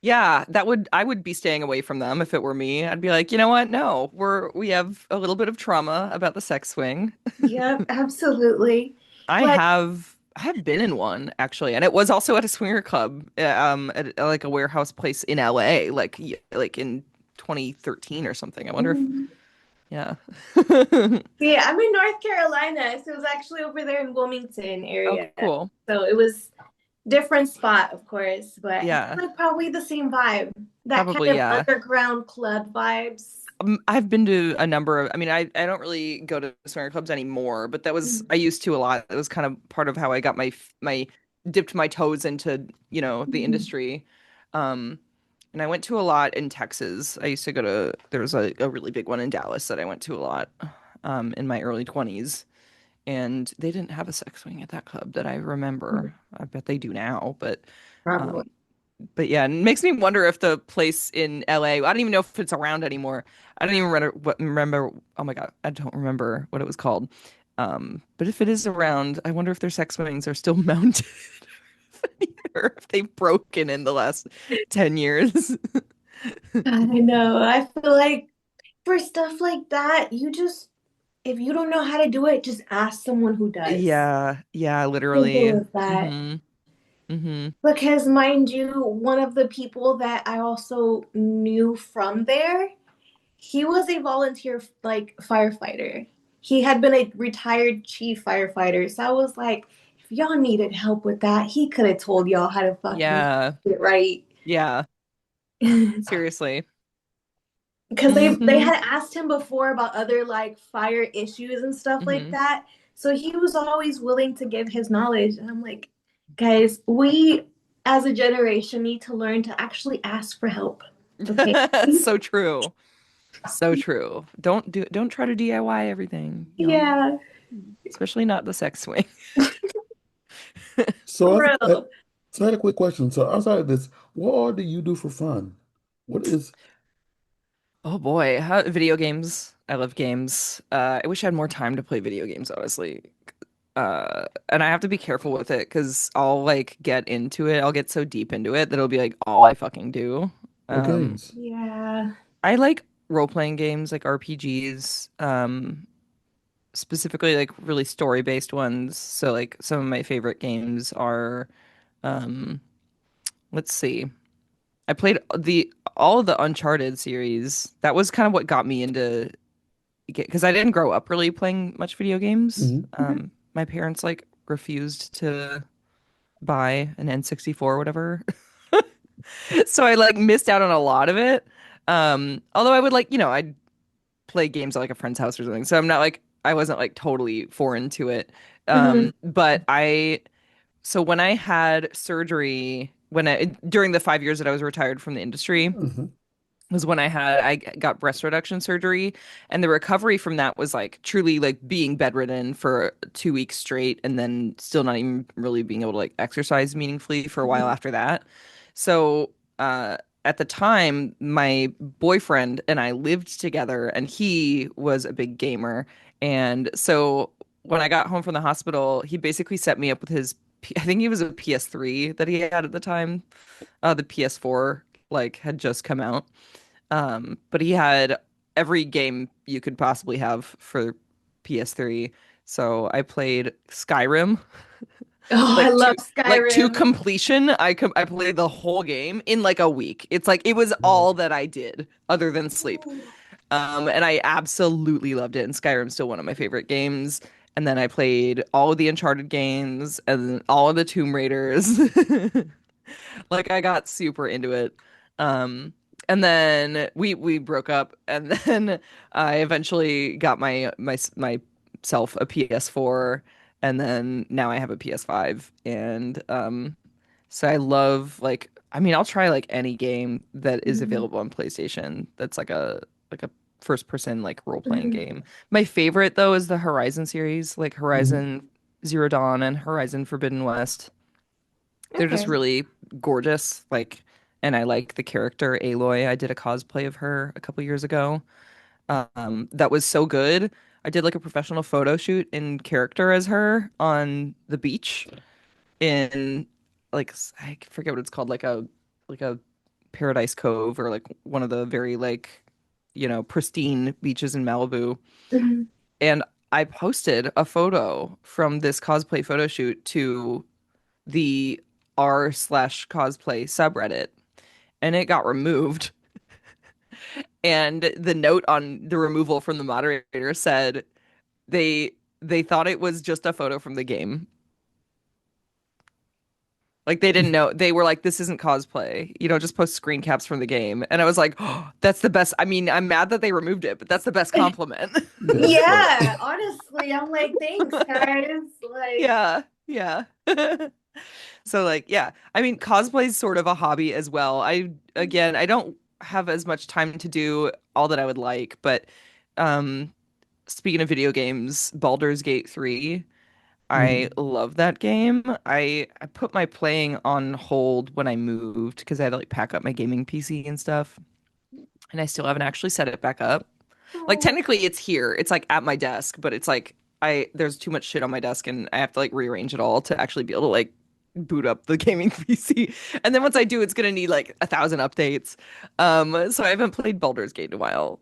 Yeah, I would be staying away from them if it were me. I'd be like, you know what? No, we have a little bit of trauma about the sex swing. Yep, absolutely. But I have been in one actually, and it was also at a swinger club, at like a warehouse place in LA, like in 2013 or something. I wonder if, mm, yeah. see, I'm in North Carolina, so it was actually over there in Wilmington Oh, area. cool. So it was different spot, of course, but I Yeah, feel like probably the same vibe. That kind probably, of yeah. underground club vibes. I've been to a number of, I mean, I don't really go to swinger clubs anymore, but I used to a lot. That was kind of part of how I got dipped my toes into, the Mhm. industry. Um, and I went to a lot in Texas. I used to go to, there was a really big one in Dallas that I went to a lot, in my early 20s. And they didn't have a sex swing at that club that I remember. I bet they do now, Probably. um, but yeah, it makes me wonder if the place in LA, I don't even know if it's around anymore. I don't even remember, oh my God, I don't remember what it was called. But if it is around, I wonder if their sex swings are still mounted or if they've broken in the last 10 years. I know. I feel like for stuff like that, you just, if you don't know how to do it, just ask someone who does. Yeah, yeah, literally. Simple as that. Hmm. Hmm. Because, mind you, one of the people that I also knew from there, he was a volunteer, like, firefighter. He had been a retired chief firefighter. So I was like, if y'all needed help with that, he could have told y'all how to fucking Yeah, do it right. yeah, seriously. Because they Hmm. had asked him before about other like fire issues and stuff like Hmm. that. So he was always willing to give his knowledge. And I'm like, guys, we as a generation need to learn to actually ask for help. Okay. So true. So true. Don't try to DIY everything, Yeah, especially not the sex swing. So for I, I, real. so I had a quick question. So outside of this, what all do you do for fun? What is Oh boy, video games. I love games. I wish I had more time to play video games, honestly. And I have to be careful with it because I'll like get into it. I'll get so deep into it that it'll be like all I fucking do. what Um, games? Yeah. I like role-playing games like RPGs, specifically like really story-based ones. So like some of my favorite games are, um, let's see. I played the all of the Uncharted series. That was kind of what got me into because I didn't grow up really playing much video games. Hmm. Mhm. My parents like refused to buy an N64 or whatever. So I like missed out on a lot of it. Although I would like, I'd play games at like a friend's house or something. So I'm not like I wasn't like totally foreign to it. Mhm. But so when I had surgery during the 5 years that I was retired from the industry, Hmm. was when I got breast reduction surgery, and the recovery from that was like truly like being bedridden for 2 weeks straight and then still not even really being able to like exercise meaningfully for a while after that. So at the time my boyfriend and I lived together and he was a big gamer, and so when I got home from the hospital he basically set me up with I think he was a PS3 that he had at the time. The PS4 like had just come out. But he had every game you could possibly have for PS3. So I played Skyrim Oh, I love like to Skyrim. completion. I played the whole game in like a week. It's like it was Wow. all that I did other than sleep. And I absolutely loved it. And Skyrim's still one of my favorite games. And then I played all of the Uncharted games and all of the Tomb Raiders. Like I got super into it. Um, and then we broke up, and then I eventually got myself a PS4, and then now I have a PS5, and so I love like I mean, I'll try like any game that is Mhm. available on PlayStation. That's like a first person like role playing Mhm. game. My favorite though is the Horizon series, like Mhm. Horizon Zero Dawn and Horizon Forbidden West. They're just Okay. really gorgeous, like, and I like the character Aloy. I did a cosplay of her a couple years ago. That was so good. I did like a professional photo shoot in character as her on the beach in I forget what it's called, like a Paradise Cove or like one of the very like pristine beaches in Malibu. Mhm. And I posted a photo from this cosplay photo shoot to the r/cosplay subreddit, and it got removed. And the note on the removal from the moderator said they they thought it was just a photo from the game. Like they didn't know. They were like, "This isn't cosplay. You don't just post screen caps from the game." And I was like, "Oh, that's the best." I mean, I'm mad that they removed it, but that's the best compliment. Yeah, like Yeah, honestly, I'm like, thanks, guys. Like, Yeah, yeah. So like, yeah. I mean, cosplay is sort of a hobby as well. I don't have as much time to do all that I would like, but um speaking of video games, Baldur's Gate 3, I mhm. love that game. I put my playing on hold when I moved because I had to like pack up my gaming PC and stuff, and I still haven't actually set it back up. Like oh, technically it's here. It's like at my desk, but it's like I there's too much shit on my desk and I have to like rearrange it all to actually be able to like boot up the gaming PC. And then once I do, it's gonna need like 1,000 updates. So I haven't played Baldur's Gate in a while,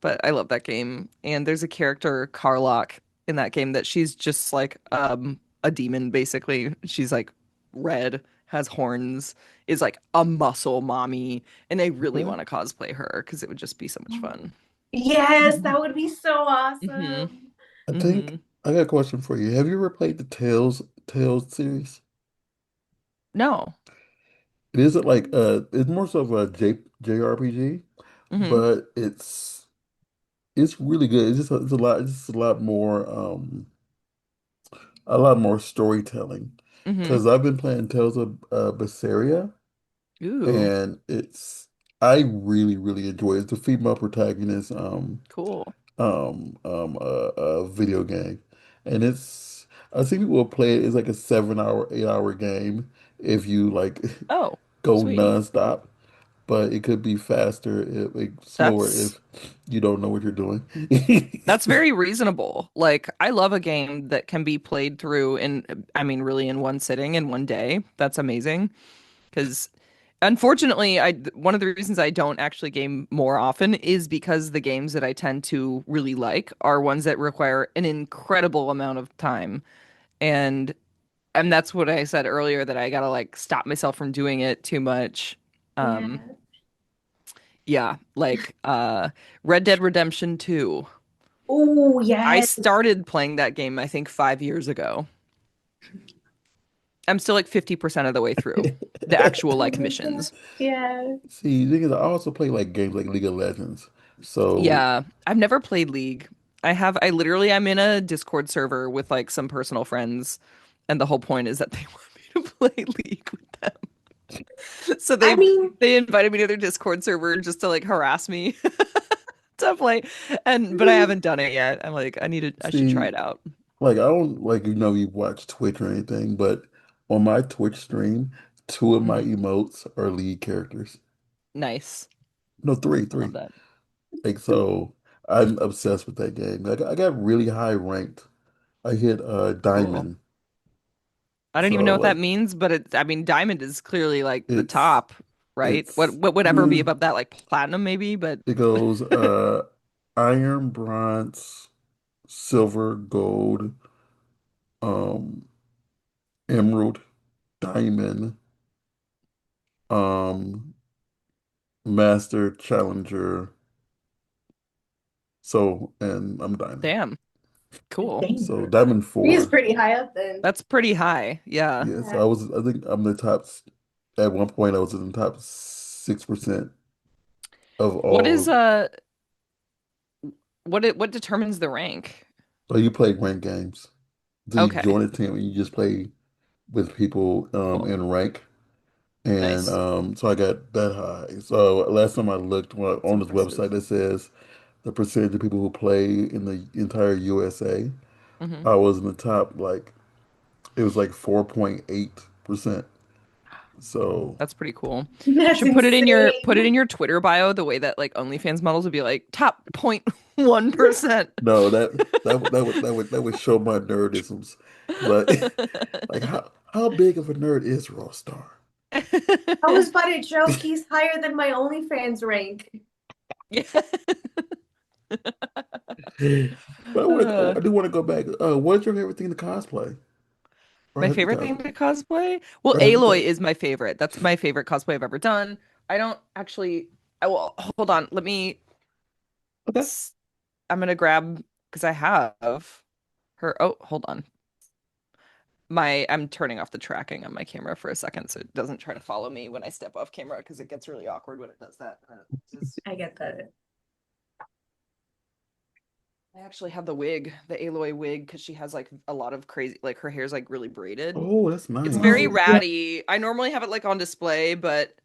but I love that game. And there's a character, Karlach, in that game that she's just like a demon basically. She's like red, has horns, is like a muscle mommy, and I really want to cosplay her because it would just be so much fun. yes, that would be so Hmm. awesome. I Hmm. think I got a question for you. Have you ever played the Tales series? No. It isn't like it's more so of a JRPG, Hmm. but it's really good. It's a lot more storytelling. Hmm. Because I've been playing Tales of Berseria, Ooh, and I really really enjoy it. It's a female protagonist cool. video game, and I see people play it. It's like a 7 hour 8 hour game if you like Oh, go sweet. nonstop, but it could be faster, slower That's if you don't know what you're doing. that's very reasonable. Like, I love a game that can be played through I mean, really in one sitting in one day. That's amazing. Because unfortunately, one of the reasons I don't actually game more often is because the games that I tend to really like are ones that require an incredible amount of time. And and that's what I said earlier that I gotta like stop myself from doing it too much. Yeah. Um, yeah, like Red Dead Redemption 2. Oh, I yes. started playing that game I think 5 years ago. I'm still like 50% of the way through the actual Oh like my God. missions. Yeah. See, the thing is, I also play like games like League of Legends. So Yeah, I've never played League. I literally I'm in a Discord server with like some personal friends, and the whole point is that they want me to play League with them. So I mean, they invited me to their Discord server just to like harass me to play. And but I haven't done it yet. I'm like I should try see, it out. like I don't like you watch Twitch or anything, but on my Twitch stream, two of my Mhm. emotes are lead characters. Nice. No, three, I love three. that. Like so, I'm obsessed with that game. I got really high ranked. I hit Cool. diamond. I don't even know So what that like means, but I mean Diamond is clearly like the it's top, right? it's What would ever be mm, above that, like platinum maybe, but it goes iron, bronze, silver, gold, um, emerald, diamond, um, master, challenger. So and I'm diamond. damn, cool. So dang. diamond He's four. pretty high up then. That's pretty high. Yeah. Yeah, so Yeah. I think I'm the top. At one point, I was in the top 6% of What is all. what determines the rank? So you play ranked games. So you Okay, join a team and you just play with people cool. in rank. And Nice. so I got that high. So last time I looked It's on this impressive. website that says the percentage of people who play in the entire USA, Hmm. I was in the top like it was like 4.8%. So That's pretty cool. You That's should put it insane. in your Twitter bio the way that like OnlyFans models would be like top 0.1%. no, that would show my nerdisms. Like like how big of a nerd is Raw Star? I was about to joke he's higher than my OnlyFans rank. Yeah. But Uh, I do want to go back. What's your favorite thing to cosplay? Or my have you favorite thing cosplayed? to cosplay? Well, Or have you Aloy cos? is my favorite. That's my favorite cosplay I've ever done. I don't actually. I will hold on. Okay. S- I'm gonna grab because I have her. Oh, hold on. I'm turning off the tracking on my camera for a second so it doesn't try to follow me when I step off camera because it gets really awkward when it does that. I get that. I actually have the wig, the Aloy wig, because she has like a lot of crazy, like her hair's like really braided. Oh, that's It's very nice. Oh, yeah. ratty. I normally have it like on display, but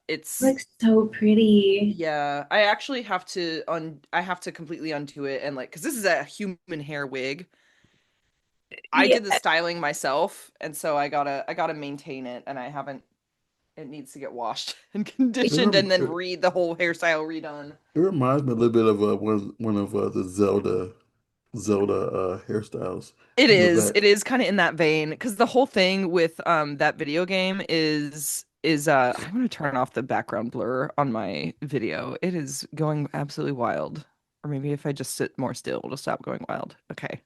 it's Looks so pretty. yeah. I actually have to I have to completely undo it and like because this is a human hair wig. I Yeah. did the styling myself, and so I gotta maintain it, and I haven't. It needs to get washed and It, conditioned, rem and then it, read the whole hairstyle redone. it reminds me a little bit of one of the Zelda hairstyles. It You know is. that It is kind of in that vein because the whole thing with that video game is I'm gonna turn off the background blur on my video. It is going absolutely wild. Or maybe if I just sit more still, it'll stop going wild. Okay.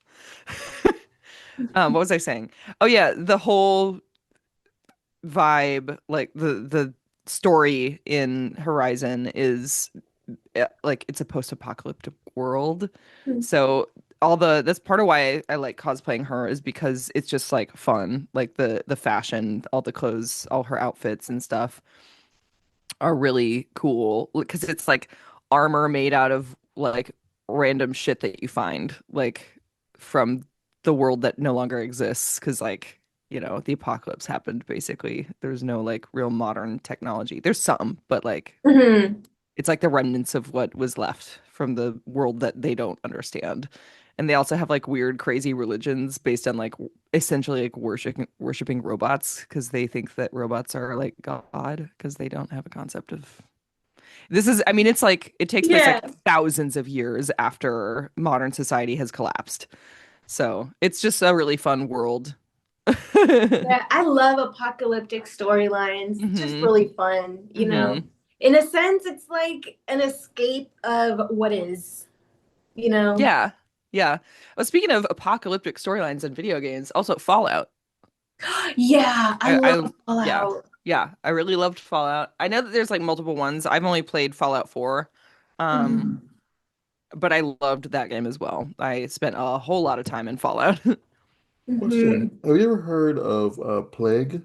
What was I saying? Oh yeah, the whole vibe, like the story in Horizon is like it's a post-apocalyptic world. So all the that's part of why I like cosplaying her is because it's just like fun. Like the fashion, all the clothes, all her outfits and stuff are really cool because it's like armor made out of like random shit that you find like from the world that no longer exists because like the apocalypse happened basically. There's no like real modern technology. There's some, but like Mhm. it's like the remnants of what was left from the world that they don't understand. And they also have like weird, crazy religions based on like essentially like worshiping robots because they think that robots are like God because they don't have a concept of this is I mean it's like it takes place like Yeah. thousands of years after modern society has collapsed. So it's just a really fun world. Yeah, I love apocalyptic storylines. It's just Hmm. really fun, you know. Hmm. In a sense, it's like an escape of what is, you know. Yeah. Yeah. Well, speaking of apocalyptic storylines and video games, also Fallout. Yeah, I I love yeah. Fallout. Yeah, I really loved Fallout. I know that there's like multiple ones. I've only played Fallout 4. Um, Mhm. but I loved that game as well. I spent a whole lot of time in Fallout. question. Mhm. Have you ever heard of Plague?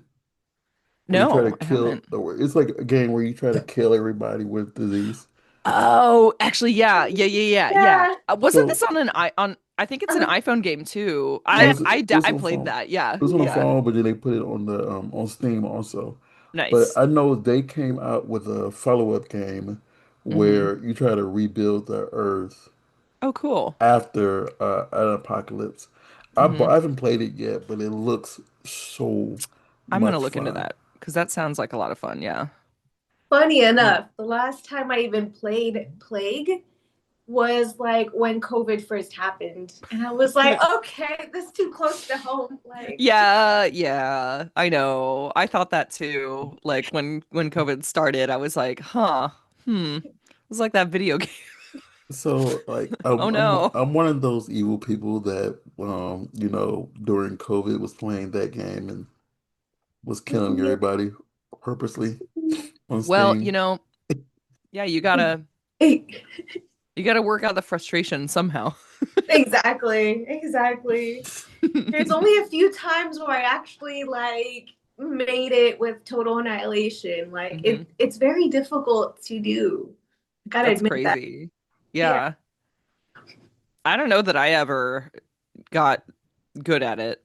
Where you try to No, I kill, haven't. or it's like a game where you try to kill everybody with disease. Oh, actually, yeah, yeah, yeah, yeah, yeah. Yeah. Wasn't this So on an I on? I think it's an iPhone game too. it Yeah. I was on played phone. that. Yeah, It was on the yeah. phone, but then they put it on the on Steam also. But Nice. I know they came out with a follow-up game Hmm. where you try to rebuild the Earth Oh, cool. after an apocalypse. Hmm. I haven't played it yet, but it looks so I'm gonna much look into fun. that because that sounds like a lot of fun. Yeah. Funny Yeah. enough, the last time I even played Plague was like when COVID first happened. And I was like, okay, that's too close to home. Like, Yeah, yeah, I know. I thought that too. Like when COVID started, I was like, huh, It was like that video game. So like Oh no. I'm one of those evil people that during COVID was playing that game and was killing everybody purposely on Well, Steam. yeah, you gotta work out the frustration somehow. exactly, exactly. There's only a few times where I actually like made it with total annihilation. Like Hmm. it's very difficult to do. I gotta That's admit that. crazy. Yeah. Yeah. I don't know that I ever got good at it.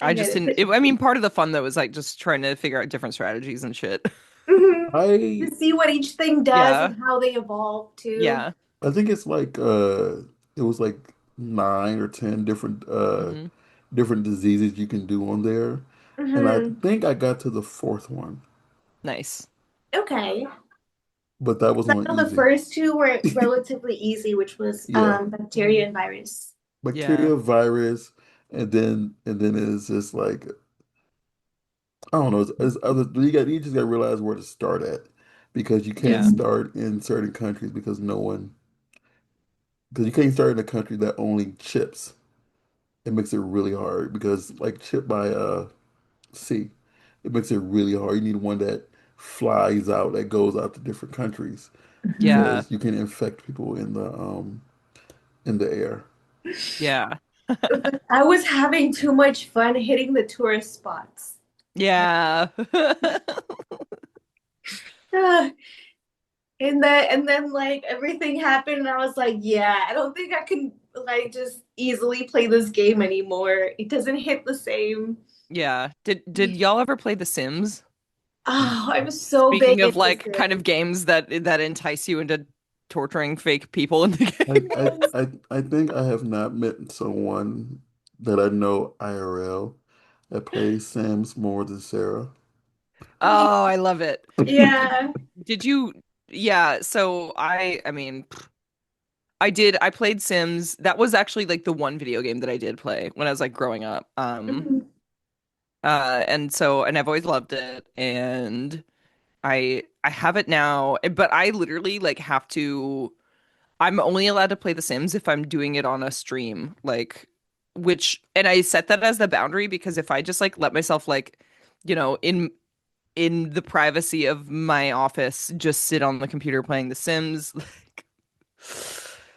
I I just get didn't. it. I mean, part of the fun though was like just trying to figure out different strategies and shit. Mhm. I To see what each thing does Yeah, and how they evolve too. yeah. I think it's like it was like 9 or 10 different Hmm. different diseases you can do on there. And I Hmm. think I got to the fourth one, Nice. Okay. but that was I on know the easy. first two were relatively easy, which was Yeah. bacteria and virus. Yeah, Bacteria, virus, and then it's just like I don't know, it's other you just gotta realize where to start at because you can't yeah, Mhm. start in certain countries because no one because you can't start in a country that only chips. It makes it really hard because like chip by sea, it makes it really hard. You need one that flies out, that goes out to different countries yeah, because you can infect people in the air. yeah, I was having too much fun hitting the tourist spots. yeah. Ah, and then like everything happened and I was like, yeah, I don't think I can like just easily play this game anymore. It doesn't hit the same. Yeah. Did y'all ever play The Sims? Oh, I was so big Speaking of into like kind of Sims. games that entice you into torturing fake people in the I, game. I, Yes. I think I have not met someone that I know IRL that plays Sims more than Sarah. Oh, I love it. Yeah. Did you Yeah, so I mean, I played Sims. That was actually like the one video game that I did play when I was like growing up. Mhm. And I've always loved it and I have it now, but I literally like have to I'm only allowed to play The Sims if I'm doing it on a stream, like and I set that as the boundary because if I just like let myself like, you know, in the privacy of my office, just sit on the computer playing The Sims, like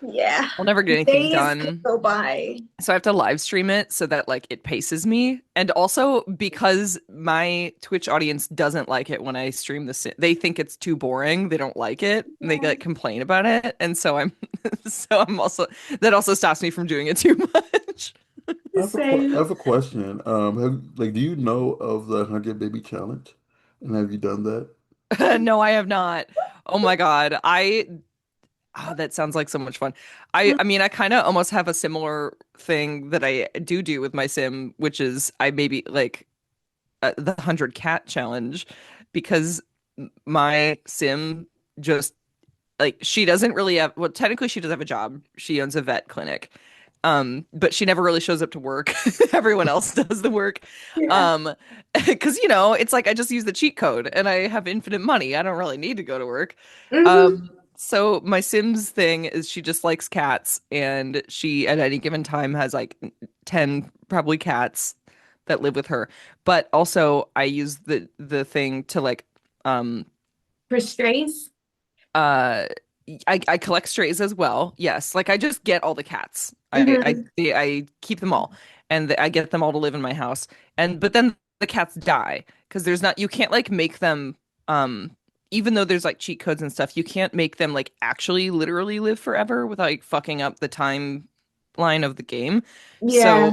Yeah. I'll never get anything Days could done. go by. So I have to live stream it so that like it paces me. And also because my Twitch audience doesn't like it when I stream they think it's too boring. They don't like it and they Yeah. like complain about it. And so I'm so I'm also that also stops me from doing it too much. I Same. have a question. Do you know of the 100 Baby Challenge? And have you done that? No, I have not. Oh my God. That sounds like so much fun. I mean, I kind of almost have a similar thing that I do with my sim, which is I maybe like the 100 cat challenge because my sim just like she doesn't really have well technically she does have a job. She owns a vet clinic. But she never really shows up to work. Everyone else does the work. Yeah. Um, because it's like I just use the cheat code and I have infinite money. I don't really need to go to work. Hmm. So my Sims thing is she just likes cats and she at any given time has like 10 probably cats that live with her. But also I use the thing to like um For strays. uh I collect strays as well. Yes, like I just get all the cats. Hmm. I keep them all, and I get them all to live in my house. And but then the cats die because there's not you can't like make them even though there's like cheat codes and stuff, you can't make them like actually literally live forever without like fucking up the timeline of the game. Yeah. So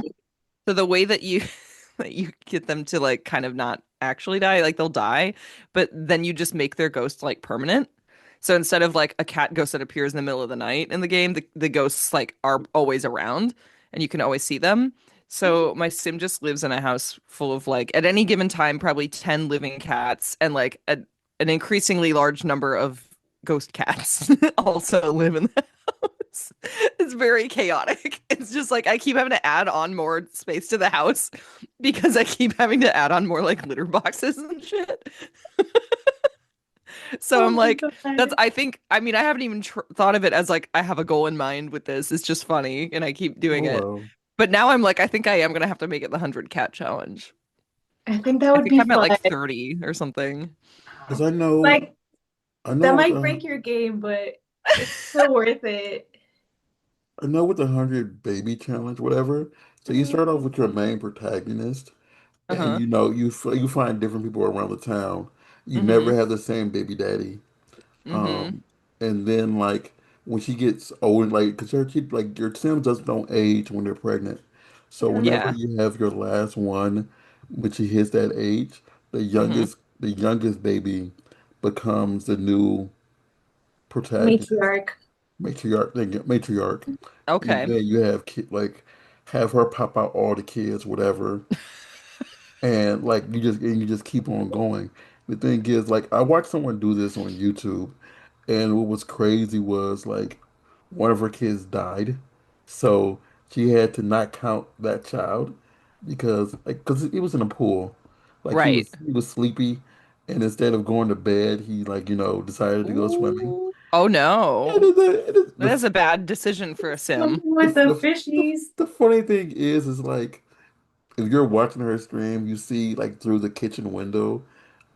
so the way that you that you get them to like kind of not actually die, like they'll die, but then you just make their ghost like permanent. So instead of like a cat ghost that appears in the middle of the night in the game, the ghosts like are always around and you can always see them. So my sim just lives in a house full of like at any given time probably 10 living cats and like an increasingly large number of ghost cats also live in the house. It's very chaotic. It's just like I keep having to add on more space to the house because I keep having to add on more like litter boxes and shit. So Oh I'm my like, God. I think, I mean, I haven't even thought of it as like I have a goal in mind with this. It's just funny and I keep Oh doing it. wow. But now I'm like, I think I am going to have to make it the 100 cat challenge. I think that I would think be I'm at fun. like 30 or something. Because Like I that know with might the break your game, but it's still worth it. I know with the 100 Baby Challenge, whatever. So you Mhm. start off with your main protagonist, and Uh-huh. you find different people around the town. You Mm-hmm. never have the same baby daddy. Mm-hmm. Um, and then like when she gets old, like because her kid like your Sims just don't age when they're pregnant. So whenever Yeah. you have your last one, when she hits that age, Hmm. the youngest baby becomes the new protagonist, Matriarch. matriarch, and Okay. then you have have her pop out all the kids, whatever, and like you just keep on going. The thing is, like I watched someone do this on YouTube, and what was crazy was like one of her kids died, so she had to not count that child because he was in a pool, like Right. he was sleepy, and instead of going to bed, he like decided to go swimming. Ooh. Oh And no. it is, That is a bad decision for a sim. Something the, with the the, fishies. the funny thing is like if you're watching her stream, you see like through the kitchen window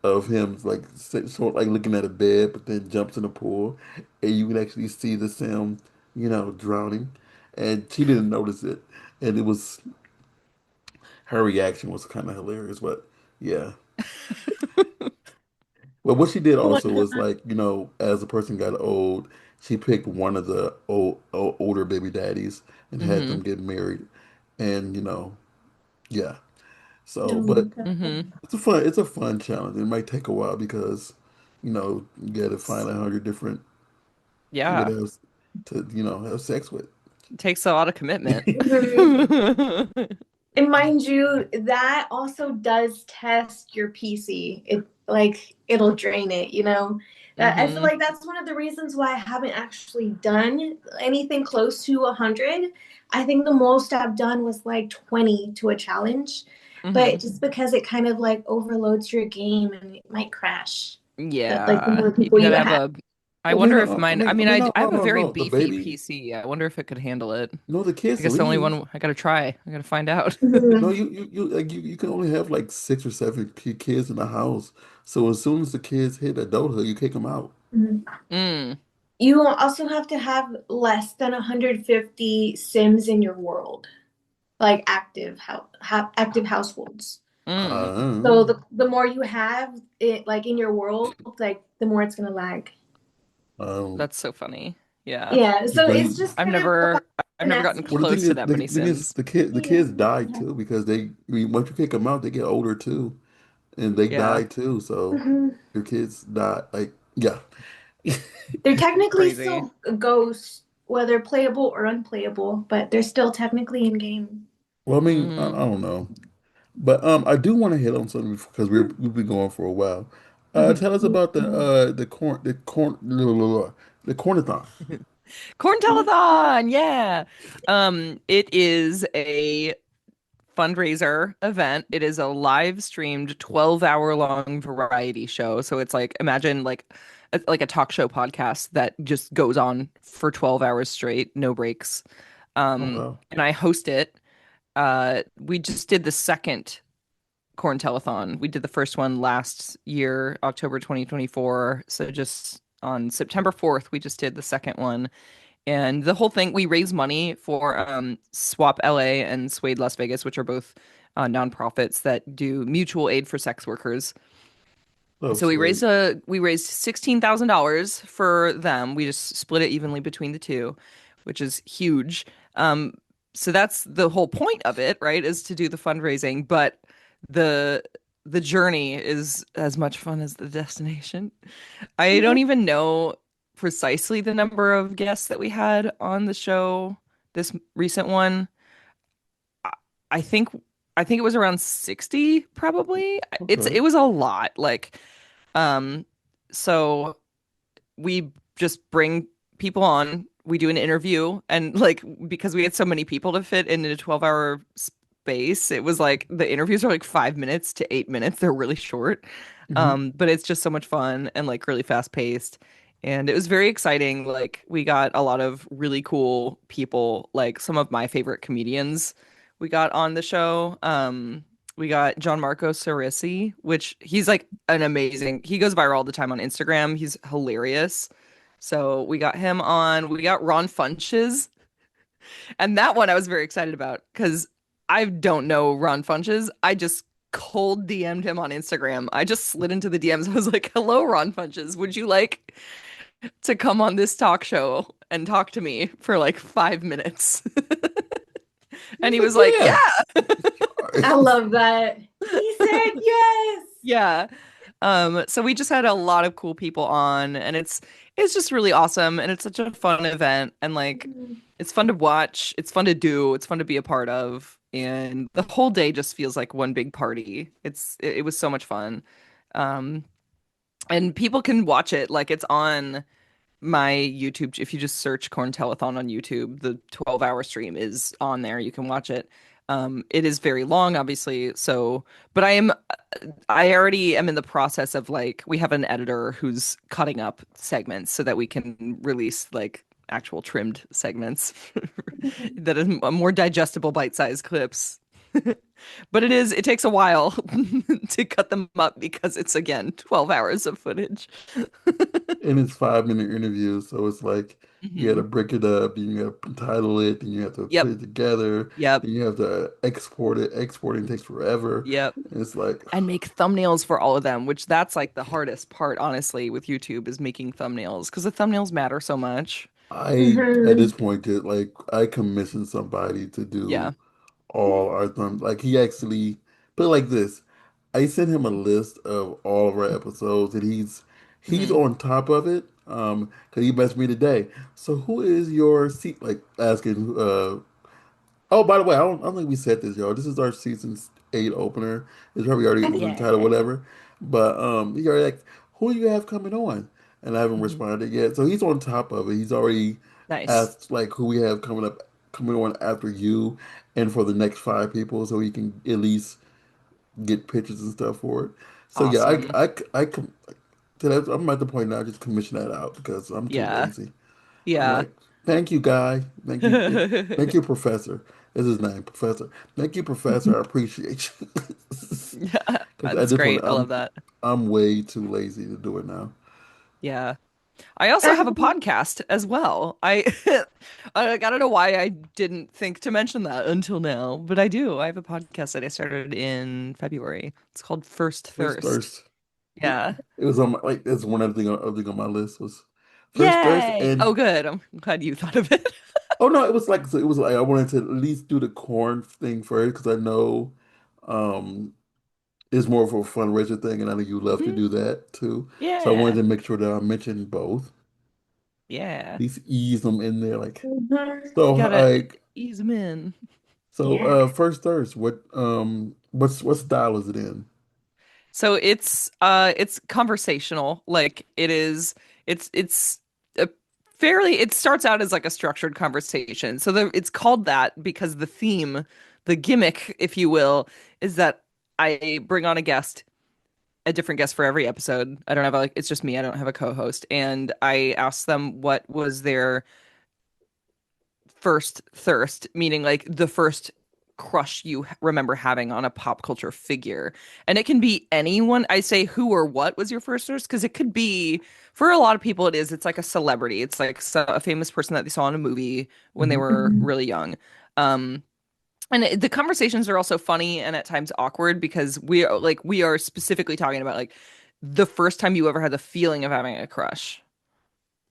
of him like sort of like looking at a bed, but then jumps in the pool, and you can actually see the sim, drowning, and she didn't notice it, and it was her reaction was kind of hilarious, but yeah. But what she did Oh my also was God. like, as the person got old, she picked one of the older baby daddies and had Hmm. them get married, and yeah. So, Oh my but Hmm. God. it's a fun challenge. It might take a while because, you got to find 100 different people Yeah. to have sex with. It takes a lot of commitment. Mhm. And mind you, that also does test your PC. It'll drain it, you know. That I feel Hmm. like that's one of the reasons why I haven't actually done anything close to 100. I think the most I've done was like 20 to a challenge, Hmm. but just because it kind of like overloads your game and it might crash. Like the Yeah. more You people you gotta have have. a. I Well, I mean, wonder if mine. no, I no, have a no, very no. The beefy baby, PC. I wonder if it could handle it. no, the I kids guess the only leave. one I gotta try. I gotta find out. No, Mhm. you can only have like 6 or 7 kids in the house. So as soon as the kids hit adulthood, you kick them out. Mhm. Mm. You also have to have less than 150 Sims in your world, like active households. Mm. So Uh, the more you have it like in your world, like the more it's gonna lag. um, That's so funny. Yeah. Yeah, so it's you, just I've kind of about I've never gotten Well, finessing. close to that the many thing is, Sims. the Yeah, kids die too because once you kick them out, they get older too, and they Yeah. die too. So mhm. your kids die. Like, yeah. They're technically Crazy. still ghosts, whether playable or unplayable, but they're still technically in game. Well, I mean, I Mm. don't know, but I do want to hit on something because we've been going for a while. Tell us about the cornathon. Corn Telethon, yeah. It is a fundraiser event. It is a live streamed 12-hour long variety show. So it's like imagine like a talk show podcast that just goes on for 12 hours straight, no breaks. Oh wow. And I host it. We just did the second Corn Telethon. We did the first one last year, October 2024. So just on September 4th, we just did the second one. And the whole thing, we raise money for Swap LA and Suede Las Vegas, which are both nonprofits that do mutual aid for sex workers. Oh So sweet. we raised $16,000 for them. We just split it evenly between the two, which is huge. Um, so that's the whole point of it, right? Is to do the fundraising, but the the journey is as much fun as the destination. I don't even know precisely the number of guests that we had on the show, this recent one. I I think I think it was around 60 probably. Okay. It was a lot. Um so we just bring people on, we do an interview, and like because we had so many people to fit in a 12-hour space, it was like the interviews are like 5 minutes to 8 minutes. They're really short. Hmm. But it's just so much fun and like really fast paced. And it was very exciting. Like we got a lot of really cool people, like some of my favorite comedians we got on the show. We got John Marco Cerisi, which he's like an amazing. He goes viral all the time on Instagram. He's hilarious. So we got him on. We got Ron Funches, and that one I was very excited about because I don't know Ron Funches. I just cold DM'd him on Instagram. I just slid into the DMs. I was like, "Hello, Ron Funches. Would you like to come on this talk show and talk to me for like 5 minutes?" And He's he like, was like, yeah. yeah. I love that. He said yes. Yeah. So we just had a lot of cool people on, and it's just really awesome, and it's such a fun event, and like it's fun to watch, it's fun to do, it's fun to be a part of, and the whole day just feels like one big party. It was so much fun. Um, and people can watch it like it's on my YouTube. If you just search Corn Telethon on YouTube, the 12-hour stream is on there. You can watch it. It is very long, obviously. So, but I already am in the process of like, we have an editor who's cutting up segments so that we can release like actual trimmed segments that are more digestible bite-sized clips. But it takes a while to cut them up because it's again 12 hours of footage. And it's 5 minute interviews, so it's like you got to Mhm. break it up, then you got to title it, then you have to put Yep. it together, Yep. then you have to export it. Exporting takes forever. Yep. And it's like And make thumbnails for all of them, which that's like the hardest part, honestly, with YouTube is making thumbnails because the thumbnails matter so much. I at this Mhm. point did like I commissioned somebody to Yeah. do all our thumbs. Like he actually put it like this. I sent him a list of all of our episodes, and he's Hmm. on top of it. Because he messaged me today. So who is your seat? Like asking. Oh, by the way, I don't think we said this, y'all. This is our season 8 opener. It's probably already in the title, Yeah. whatever. But he already like, who do you have coming on? And I haven't Hmm. responded yet. So he's on top of it. He's already Nice. asked like who we have coming on after you, and for the next 5 people, so he can at least get pictures and stuff for it. So yeah, Awesome. I'm at the point now just commission that out because I'm too Yeah. lazy. I'm Yeah. like, thank you, guy. Thank you, Professor. Is his name, Professor? Thank you, Professor. I appreciate you. Yeah. Because at That's this point, great. I love that. I'm way too lazy to do it now. Yeah. I also have a Um, podcast as well. I don't know why I didn't think to mention that until now, but I do. I have a podcast that I started in February. It's called First First Thirst. thirst. Yeah. It was on my like that's one other thing on my list was first thirst Yay. and Oh, good. I'm glad you thought of it. oh no, it was like I wanted to at least do the corn thing first because I know um it's more of a fundraiser thing and I know you love to Mhm. do that too. So I wanted Yeah. to make sure that I mentioned both. At Yeah. least ease them in there like mhm. so You gotta like ease them in. Yeah. first thirst what's style is it in? So it's conversational. Like it's a fairly it starts out as like a structured conversation. So it's called that because the theme, the gimmick, if you will, is that I bring on a different guest for every episode. I don't have like it's just me. I don't have a co-host, and I ask them what was their first thirst, meaning like the first crush you remember having on a pop culture figure. And it can be anyone. I say who or what was your first thirst because it could be for a lot of people it's like a celebrity. It's like a famous person that they saw in a movie when they Hmm. were Mhm. really young. Um the conversations are also funny and at times awkward because we are specifically talking about like the first time you ever had the feeling of having a crush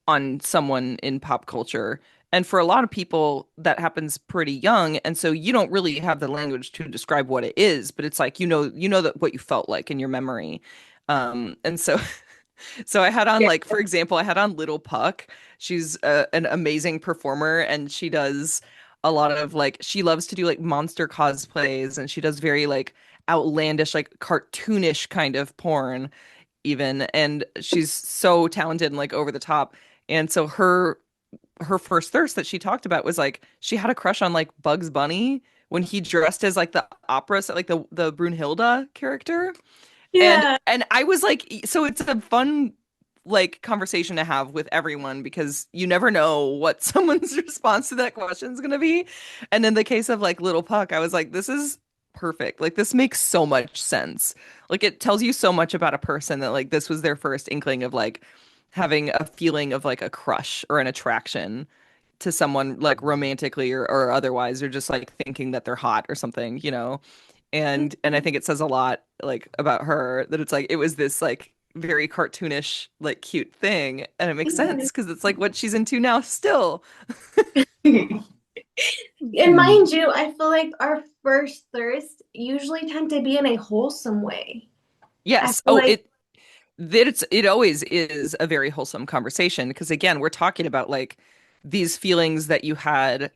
on someone in pop culture. And for a lot of people, that happens pretty young. And so you don't really have the language to describe what it is, but it's like, you know that what you felt like in your memory. And so, so I had on Yeah. like, for example, I had on Little Puck. She's an amazing performer and she does a lot of like, she loves to do like monster cosplays and she does very like outlandish, like cartoonish kind of porn even. And she's so talented and like over the top. And so her first thirst that she talked about was like she had a crush on like Bugs Bunny when he dressed as like the opera, so like the Brunhilde character. Yeah. And I was like, so it's a fun like conversation to have with everyone because you never know what someone's response to that question is going to be. And in the case of like Little Puck, I was like, this is perfect. Like this makes so much sense. Like it tells you so much about a person that like this was their first inkling of like having a feeling of like a crush or an attraction to someone like romantically or otherwise, or just like thinking that they're hot or something, you know? And I think it says a lot like about her that it's like it was this like very cartoonish like cute thing and it makes sense because it's like what she's into now still. And mind you, I feel like our first thirst usually tend to be in a wholesome way. I Yes. feel Oh, like, it always is a very wholesome conversation because again, we're talking about like these feelings that you had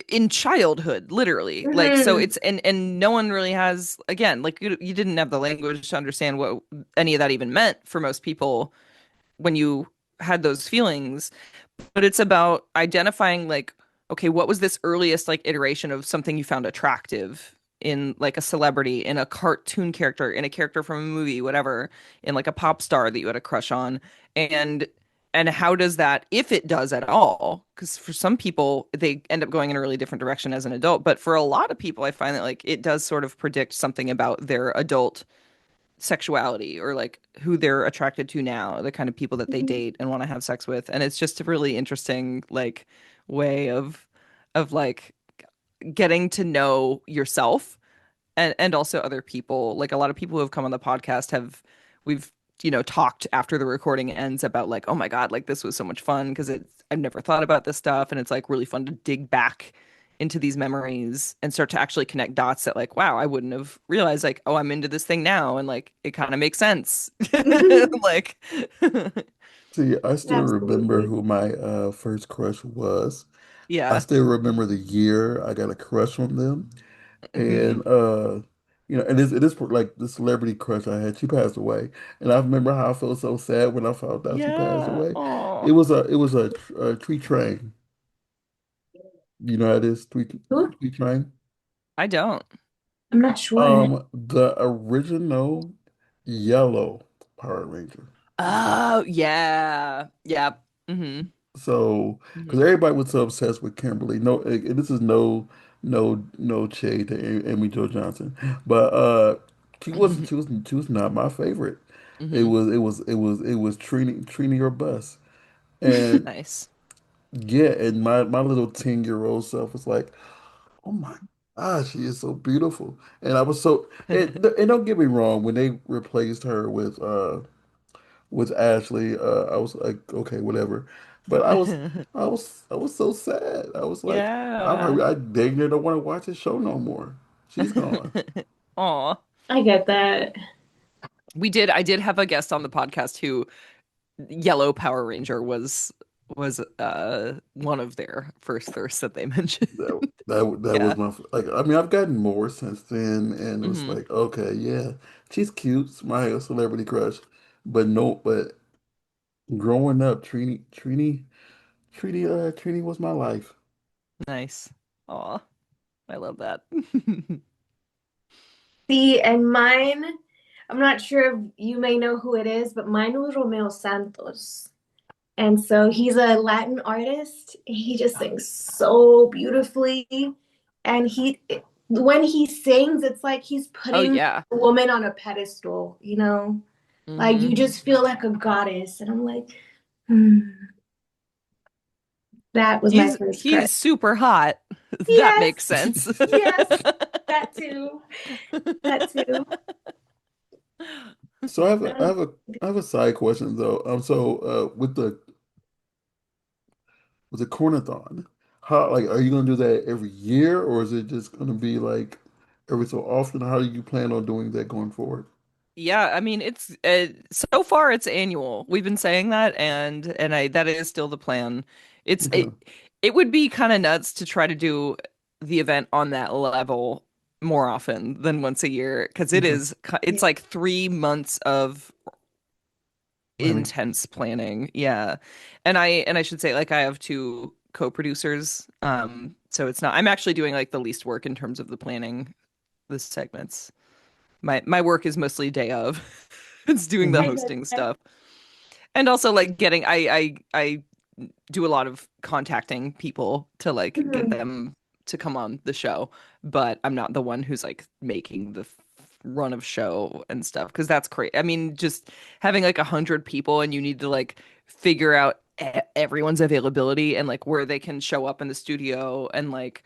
in childhood, literally. Like so mhm, and no one really has again, like you didn't have the language to understand what any of that even meant for most people when you had those feelings, but it's about identifying like okay, what was this earliest like iteration of something you found attractive in like a celebrity, in a cartoon character, in a character from a movie, whatever, in like a pop star that you had a crush on, and how does that, if it does at all, because for some people they end up going in a really different direction as an adult, but for a lot of people I find that like it does sort of predict something about their adult sexuality or like who they're attracted to now, the kind of people that they mhm, date and want to have sex with. And it's just a really interesting like way of like getting to know yourself and also other people. Like a lot of people who have come on the podcast have we've talked after the recording ends about like, oh my God, like this was so much fun because it's I've never thought about this stuff and it's like really fun to dig back into these memories and start to actually connect dots that like, wow, I wouldn't have realized like, oh, I'm into this thing now and like it kind of makes sense. mhm. Like See, I still remember Absolutely. who my first crush was. I yeah. still remember the year I got a crush on them. Hmm. And and it is like the celebrity crush I had. She passed away, and I remember how I felt so sad when I found out she passed Yeah. away. Oh, It was a tree train. You know how it is Ooh, tree train. I don't. I'm not sure. The original yellow Power Ranger. Oh, yeah. Yeah. Hmm. So, because Hmm. everybody was so obsessed with Kimberly. No, and this is no shade to Amy Jo Johnson, but she was not my favorite. It Hmm. was it was it was it was Trini or bus, and Nice. yeah, and my little 10-year-old self was like, oh my gosh, she is so beautiful, and I was so and don't get me wrong, when they replaced her with Ashley, I was like, okay, whatever. But I was so sad. I was like, Yeah. I dang near don't want to watch this show no more. She's gone. Aw. I get that. I did have a guest on the podcast who Yellow Power Ranger was one of their first thirsts that they mentioned. That Yeah. was my like. I mean, I've gotten more since then, and it was Hmm. like, okay, yeah, she's cute, it's my celebrity crush, but no, but growing up, Trini was my life. Nice. Aw. I love that. See, and mine, I'm not sure if you may know who it is, but mine was Romeo Santos. And so he's a Latin artist. He just sings so beautifully. And when he sings, it's like he's Oh putting yeah. a woman on a pedestal, you know? Like Hmm. you just feel like a goddess. And I'm like, hmm, that was my first crush. He's super hot. That Yes, makes sense. yes, that too. That too. So Um, I have a side question though. So with the cornathon, how like are you gonna do that every year, or is it just gonna be like every so often? How do you plan on doing that going forward? Yeah, I mean it's so far it's annual. We've been saying that and I that is still the plan. It's Okay. it would be kind of nuts to try to do the event on that level more often than once a year because Okay. it's like 3 months of Planning. intense planning. Yeah. And I should say like I have two co-producers. So it's not I'm actually doing like the least work in terms of the planning the segments. My work is mostly day of. It's doing the I Hmm. get hosting that. stuff. And also like getting I do a lot of contacting people to like get Mhm. them to come on the show, but I'm not the one who's like making the run of show and stuff because that's crazy. I mean, just having like 100 people and you need to like figure out everyone's availability and like where they can show up in the studio and like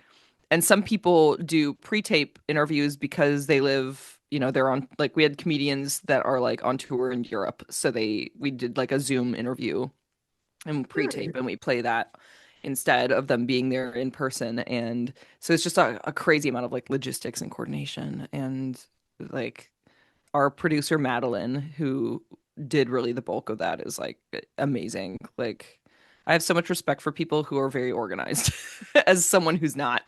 and some people do pre-tape interviews because they live, they're on like we had comedians that are like on tour in Europe, so we did like a Zoom interview and Hmm. pre-tape and we play that instead of them being there in person. And so it's just a crazy amount of like logistics and coordination. And like our producer Madeline, who did really the bulk of that, is like amazing. Like I have so much respect for people who are very organized as someone who's not.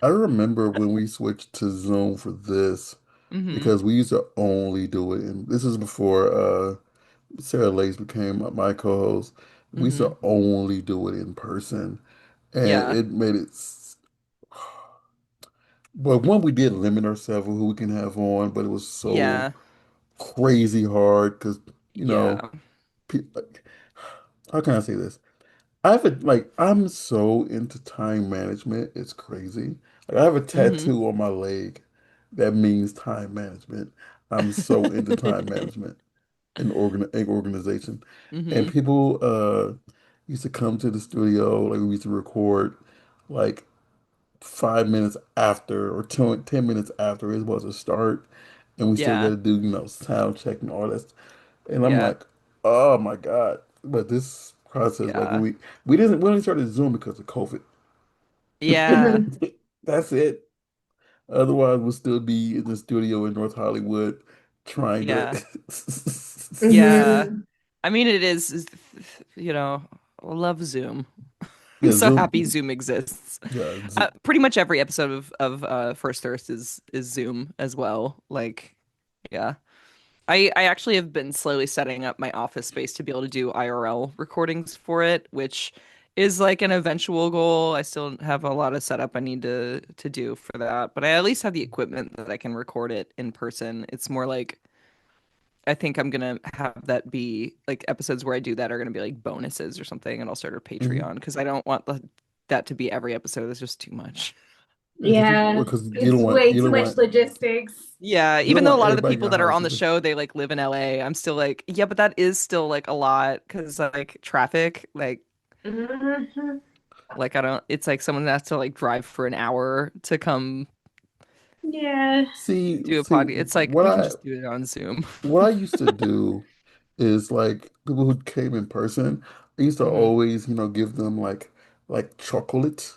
I remember when we switched to Zoom for this Hmm. because we used to only do it, and this is before Sarah Lace became my co-host. We used Hmm. to only do it in person, and Yeah. it made it. But one, we did limit ourselves with who we can have on, but it was so Yeah. crazy hard because you know, Yeah. like, how can I say this? I have a like I'm so into time management. It's crazy. Like I have a Hmm. tattoo on my leg that means time management. I'm so into time management and organization. And Hmm. people used to come to the studio, like we used to record like 5 minutes after or 10 minutes after it was supposed to start. And we still got Yeah. to do, sound check and all that. And I'm Yeah. like, oh my God. But this process, like Yeah. we only started Zoom because of COVID. Yeah. That's it. Otherwise, we'll still be in the studio in North Hollywood trying to. Yeah. Yeah. Mhm. I mean, you know, I love Zoom. I'm Yeah, so happy Zoom. Zoom exists. Yeah, Pretty much every episode of First Earth is Zoom as well. Like, yeah. I actually have been slowly setting up my office space to be able to do IRL recordings for it, which is like an eventual goal. I still have a lot of setup I need to do for that, but I at least have the equipment that I can record it in person. It's more like I think I'm gonna have that be like episodes where I do that are gonna be like bonuses or something, and I'll start a mhm. Patreon because I don't want that to be every episode. That's just too much. Yeah, Because it's way you too don't much want logistics. Yeah, you don't even though a want lot of the everybody in people your that are house on the either. show, they like live in LA, I'm still like, yeah, but that is still like a lot because like traffic, Mhm. I don't, it's like someone has to like drive for an hour to come See, Yeah. do a see podcast. It's like what we can I just do it on Zoom. what I used to do is like people who came in person, I used to Hmm. always, give them like chocolate.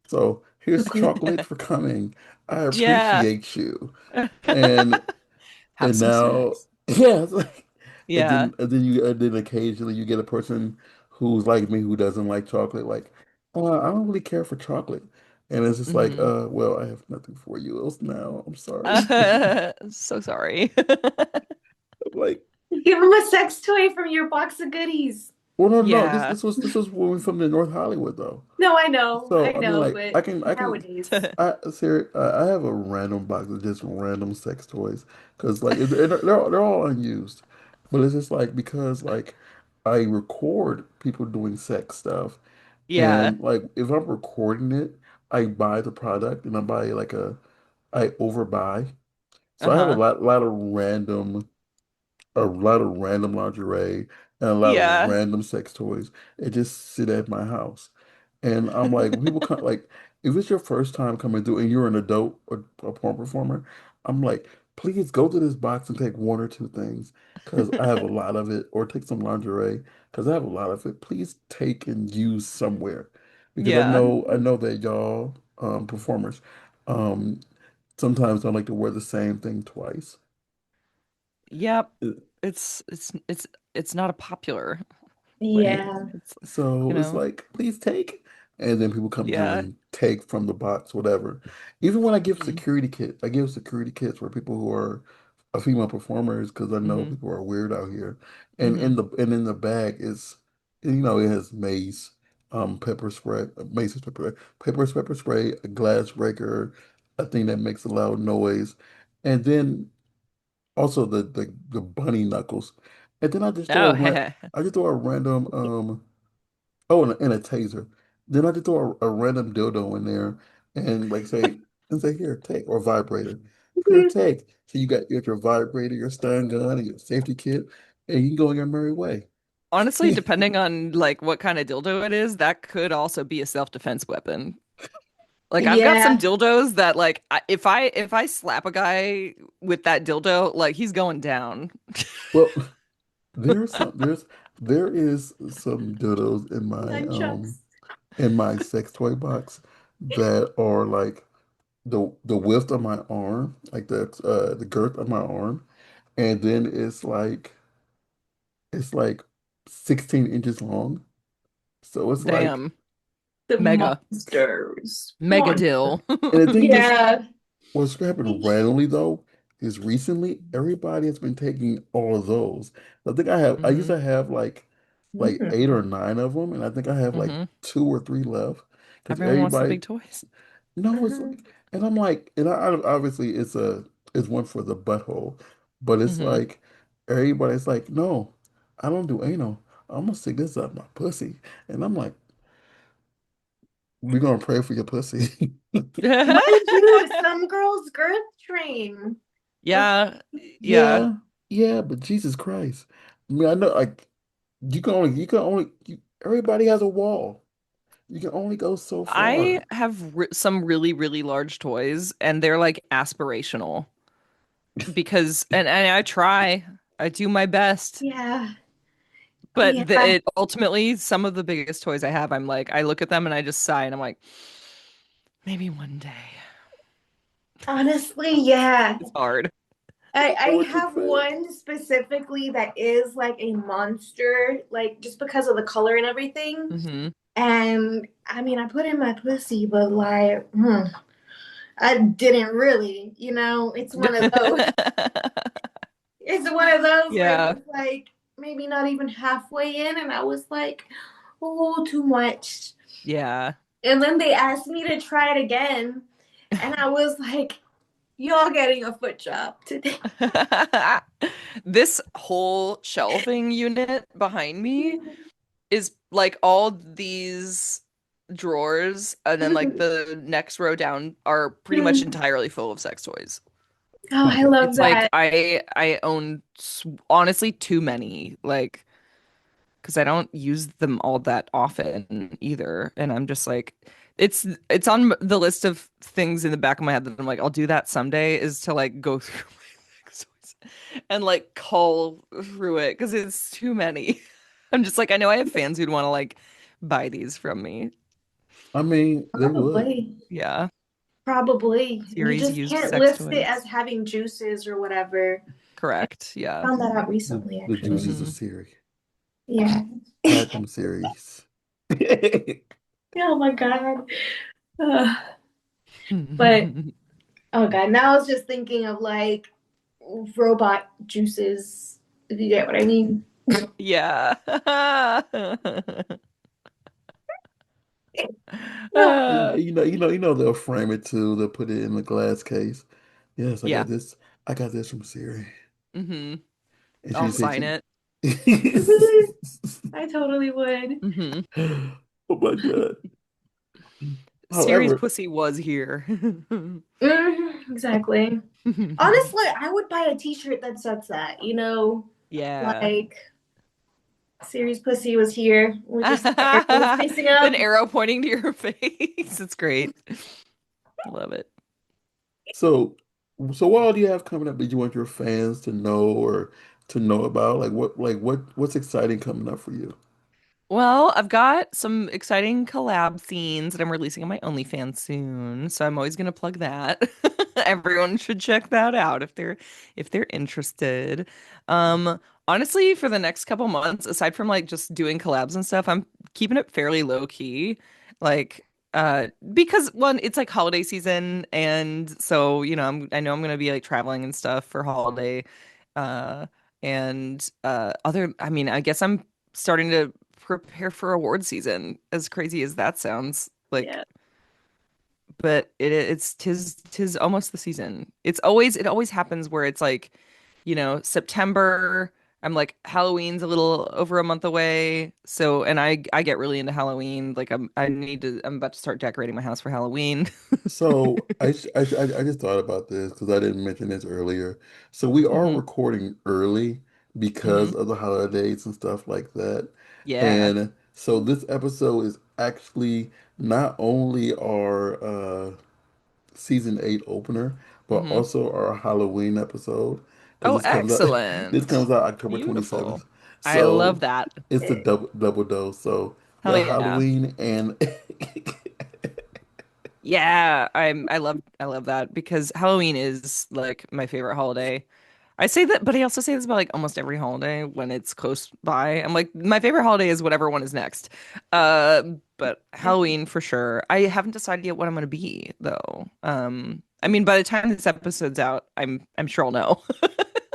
So here's chocolate for coming. I Yeah. appreciate you. And Have and some now snacks. yeah, it's like Yeah. and then occasionally you get a person who's like me who doesn't like chocolate, like, I don't really care for chocolate. And it's just like, Hmm. well, I have nothing for you else now. I'm sorry. So sorry. Like, Give him a sex toy from your box of goodies. well, no, no, Yeah. this was when we filmed in North Hollywood though. No, So I I mean, know, like, but I can, nowadays. Siri, I have a random box of just random sex toys because like they're all unused, but it's just like because like I record people doing sex stuff, Yeah. and like if I'm recording it, I buy the product and I overbuy, so I have Uh-huh. a lot of random lingerie and a lot of Yeah. random sex toys that just sit at my house. And I'm like, when people come, like, if it's your first time coming through and you're an adult or a porn performer, I'm like, please go to this box and take one or two things because I have a lot of it, or take some lingerie because I have a lot of it. Please take and use somewhere because Yeah. I know that y'all performers um sometimes don't like to wear the same thing twice. Yep. Uh, It's not a popular. Like Yeah. it's you So it's know. like, please take. And then people come through Yeah. and take from the box, whatever. Even when I give Hmm. security kit, I give security kits for people who are female performers because I know Hmm. people are weird out here. And Hmm. in the bag is, it has mace, pepper spray, mace is pepper spray, a glass breaker, a thing that makes a loud noise, and then also the bunny knuckles. And then Oh, I just throw a random oh, and a taser. Then I just throw a random dildo in there and like say here, take, or vibrator. Here, take. So you got your vibrator, your stun gun, and your safety kit, and you can go your merry way. honestly, depending on like what kind of dildo it is, that could also be a self-defense weapon. Like I've got some Yeah. dildos that like if I slap a guy with that dildo, like he's going down. Well, there's some there's there is some dildos Nunchucks. in my sex toy box that are like the width of my arm, like the girth of my arm, and then it's like 16 inches long. So it's like, Damn. The Mega. monsters. Mega dill. and the thing is, Yeah. what's happened randomly though is recently everybody has been taking all of those. I used Hmm. to have like eight Mhm. or nine of them, and I think I have like Hmm. two or three left because Everyone wants the everybody big toys. no, it's Mhm. like, and I'm like, and obviously it's one for the butthole, but it's Hmm. like everybody's like, no, I don't do anal. I'm gonna stick this up my pussy, and I'm like, we're gonna pray for your pussy. Mind you, some girls girth train. Okay. Yeah. Yeah. Yeah, yeah, but Jesus Christ. I mean, I know like you can only everybody has a wall. You can only go so I far. have some really, really large toys, and they're like aspirational because, and I try, I do my best, Yeah. but Yeah. it ultimately, some of the biggest toys I have, I'm like, I look at them and I just sigh, and I'm like, maybe one day. Honestly, yeah. It's hard. I I would think have fair. one specifically that is like a monster, like just because of the color and everything. Hmm. And I mean, I put in my pussy, but like, I didn't really, it's one of those. It's one of those where it Yeah. was like maybe not even halfway in, and I was like, oh, too much. Yeah. And then they asked me to try it again, and I was like, y'all getting a foot job today. This whole shelving unit behind me is like all these drawers, and then like the next row down are pretty much Oh, entirely full of sex toys. I love It's like that. I own honestly too many, like because I don't use them all that often either, and I'm just like it's on the list of things in the back of my head that I'm like I'll do that someday is to like go through my sex toys and like cull through it because it's too many. I'm just like I know I have fans who'd want to like buy these from me. I mean, they would. Probably. Yeah, Probably. You series just used can't sex list it toys. as having juices or whatever. I Correct. Yeah. found that out recently, The actually. juices of Hmm. Siri. Yeah. Platinum series. Oh my God. Ugh. But oh God, now I was just thinking of like robot juices, if you get what I mean. Yeah. Oh, They'll frame it too. They'll put it in the glass case. Yes, I Yeah. got this. I got this from Siri, Hmm. and I'll she takes sign it. it. I totally would. Hmm. Oh my God. Siri's However, pussy was here. Exactly. Honestly, I would buy a t-shirt that says that, Yeah. like Siri's pussy was here with just the arrows An facing up. arrow pointing to your face. It's great. I love it. so what all do you have coming up that you want your fans to know or to know about? What's exciting coming up for you? Well, I've got some exciting collab scenes that I'm releasing on my OnlyFans soon, so I'm always gonna plug that. Everyone should check that out if they're interested. Honestly, for the next couple months, aside from like just doing collabs and stuff, I'm keeping it fairly low key. Like because one, it's like holiday season, and so I know I'm gonna be like traveling and stuff for holiday. Uh and other I mean, I guess I'm starting to prepare for award season, as crazy as that sounds. Like, Yeah. but it's tis almost the season. It always happens where it's like, September. I'm like Halloween's a little over a month away. So and I get really into Halloween. Like I'm about to start decorating my house for Halloween. So I just thought about this because I didn't mention this earlier. So we are Hmm. recording early because Hmm. of the holidays and stuff like that. Yeah. And so this episode is actually not only our season 8 opener, but Hmm. also our Halloween episode because Oh, this excellent. comes out October Beautiful. 27th. I love So that. it's the double dose. So we Hell got yeah. Halloween and Yeah, I love that because Halloween is like my favorite holiday. I say that, but I also say this about like almost every holiday when it's close by. I'm like, my favorite holiday is whatever one is next. Uh, but Halloween for sure. I haven't decided yet what I'm gonna be though. I mean, by the time this episode's out, I'm sure I'll know.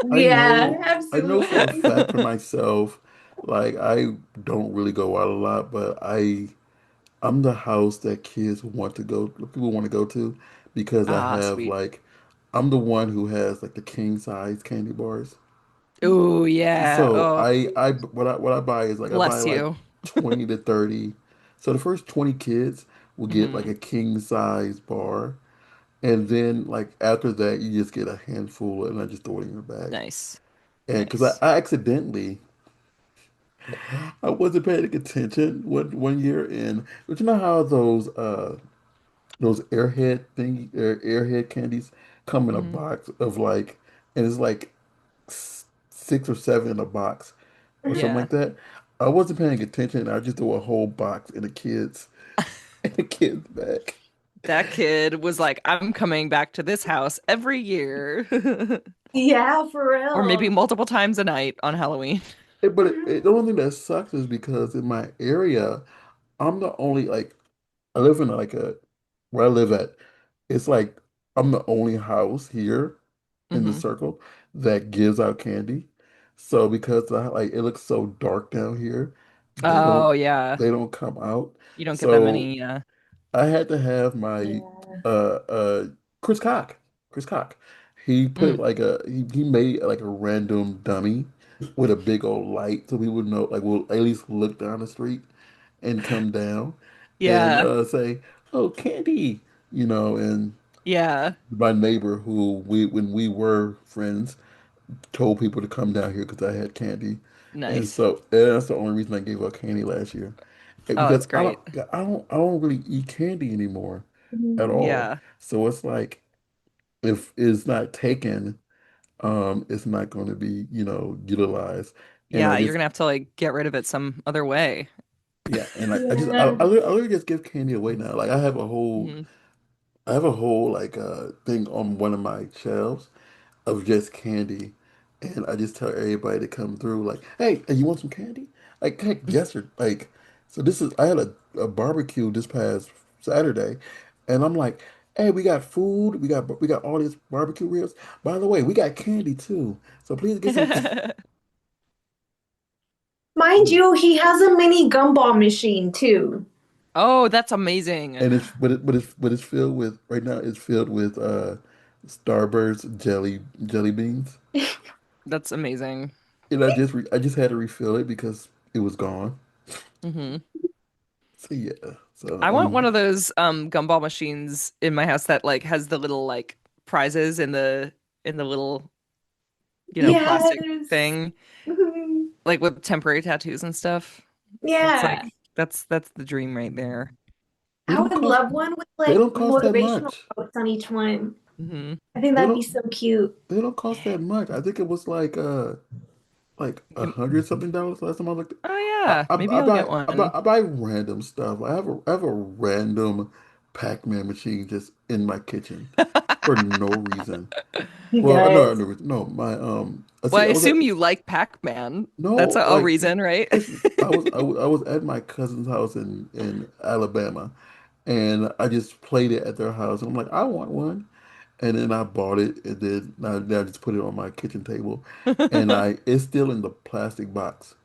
Yeah, I know for a absolutely. fact for myself, like I don't really go out a lot, but I'm the house that kids want to go, people want to go to because I Ah, have sweet. like I'm the one who has like the king size candy bars. Oh yeah. So Oh, what I buy is like I buy bless like you. 20 to 30. So the first 20 kids will get like Hmm. a king size bar. And then like after that you just get a handful and I just throw it in your bag. Nice. And because Nice. I accidentally I wasn't paying attention one year and but you know how those airhead candies come in a Hmm. box of like and it's like 6 or 7 in a box or something Yeah. like that. I wasn't paying attention. I just threw a whole box in the kids in the kids bag. That kid was like, I'm coming back to this house every year. Yeah, for Or maybe real. multiple times a night on Halloween. But the only thing that sucks is because in my area, I'm the only like I live in like a where I live at. It's like I'm the only house here in the Hmm. circle that gives out candy. So because like it looks so dark down here, they Oh don't yeah. they don't come out. You don't get that So many I had to have my Yeah. uh Chris Cock. Chris Cock. He put mm, like he made like a random dummy with a big old light so we would know like we'll at least look down the street and come down and yeah. say, "Oh, candy," and Yeah. my neighbor who we when we were friends told people to come down here because I had candy, and Nice. so and that's the only reason I gave out candy last year. Oh, Because that's great. I don't really eat candy anymore at Mhm. all. Yeah. So it's like if it's not taken, it's not going to be, utilized. And I Yeah, you're just gonna have to like get rid of it some other way. yeah, and Yeah. I literally just give candy away now. Like Hmm. I have a whole like thing on one of my shelves of just candy, and I just tell everybody to come through. Like, hey, you want some candy? Like, heck, yesterday, like, so this is I had a barbecue this past Saturday, and I'm like, hey, we got food, we got all these barbecue ribs. By the way, we got candy too, so please get some. Mind you, he has a mini gumball machine too. Oh, that's amazing. And it's filled with right now. It's filled with Starburst jelly beans. That's amazing. And I just had to refill it because it was gone. Hmm. So yeah. So I want one of those gumball machines in my house that like has the little like prizes in the little, plastic Yes. thing, Mhm. like with temporary tattoos and stuff. That's Yeah. like that's the dream right there. they I don't would cost love one with they like don't cost that motivational much. quotes on each one. Hmm. I think They that'd be don't so cute. they don't cost that much. I think it was like $100 something last time I looked. Oh yeah, maybe I'll get one. I buy random stuff. I have a random Pac-Man machine just in my kitchen for no reason. He Well, no, does. no, no. My I Well, see. I I was at assume you like Pac-Man. That's no a like reason, right? listen. I was at my cousin's house in Alabama, and I just played it at their house. And I'm like, I want one. And then I bought it, and then now I just put it on my kitchen table, and I it's still in the plastic box.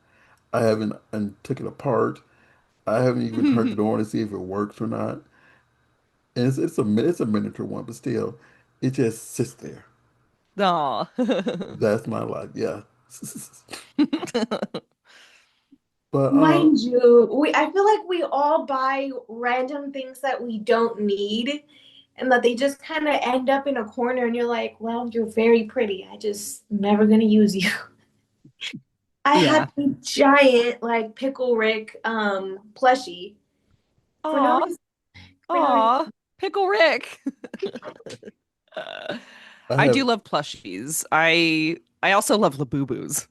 I haven't and took it apart. I haven't even turned it on to see if it works or not. And it's a miniature one, but still, it just sits there. Aw. That's my life, yeah. But Mind you, I feel like we all buy random things that we don't need and that they just kind of end up in a corner and you're like, well, you're very pretty. I just never gonna use you. I had Yeah. a giant like Pickle Rick plushie for no Aw. reason. For no reason. Aw. Pickle Rick. Uh, I I do have love plushies. I also love Labubus.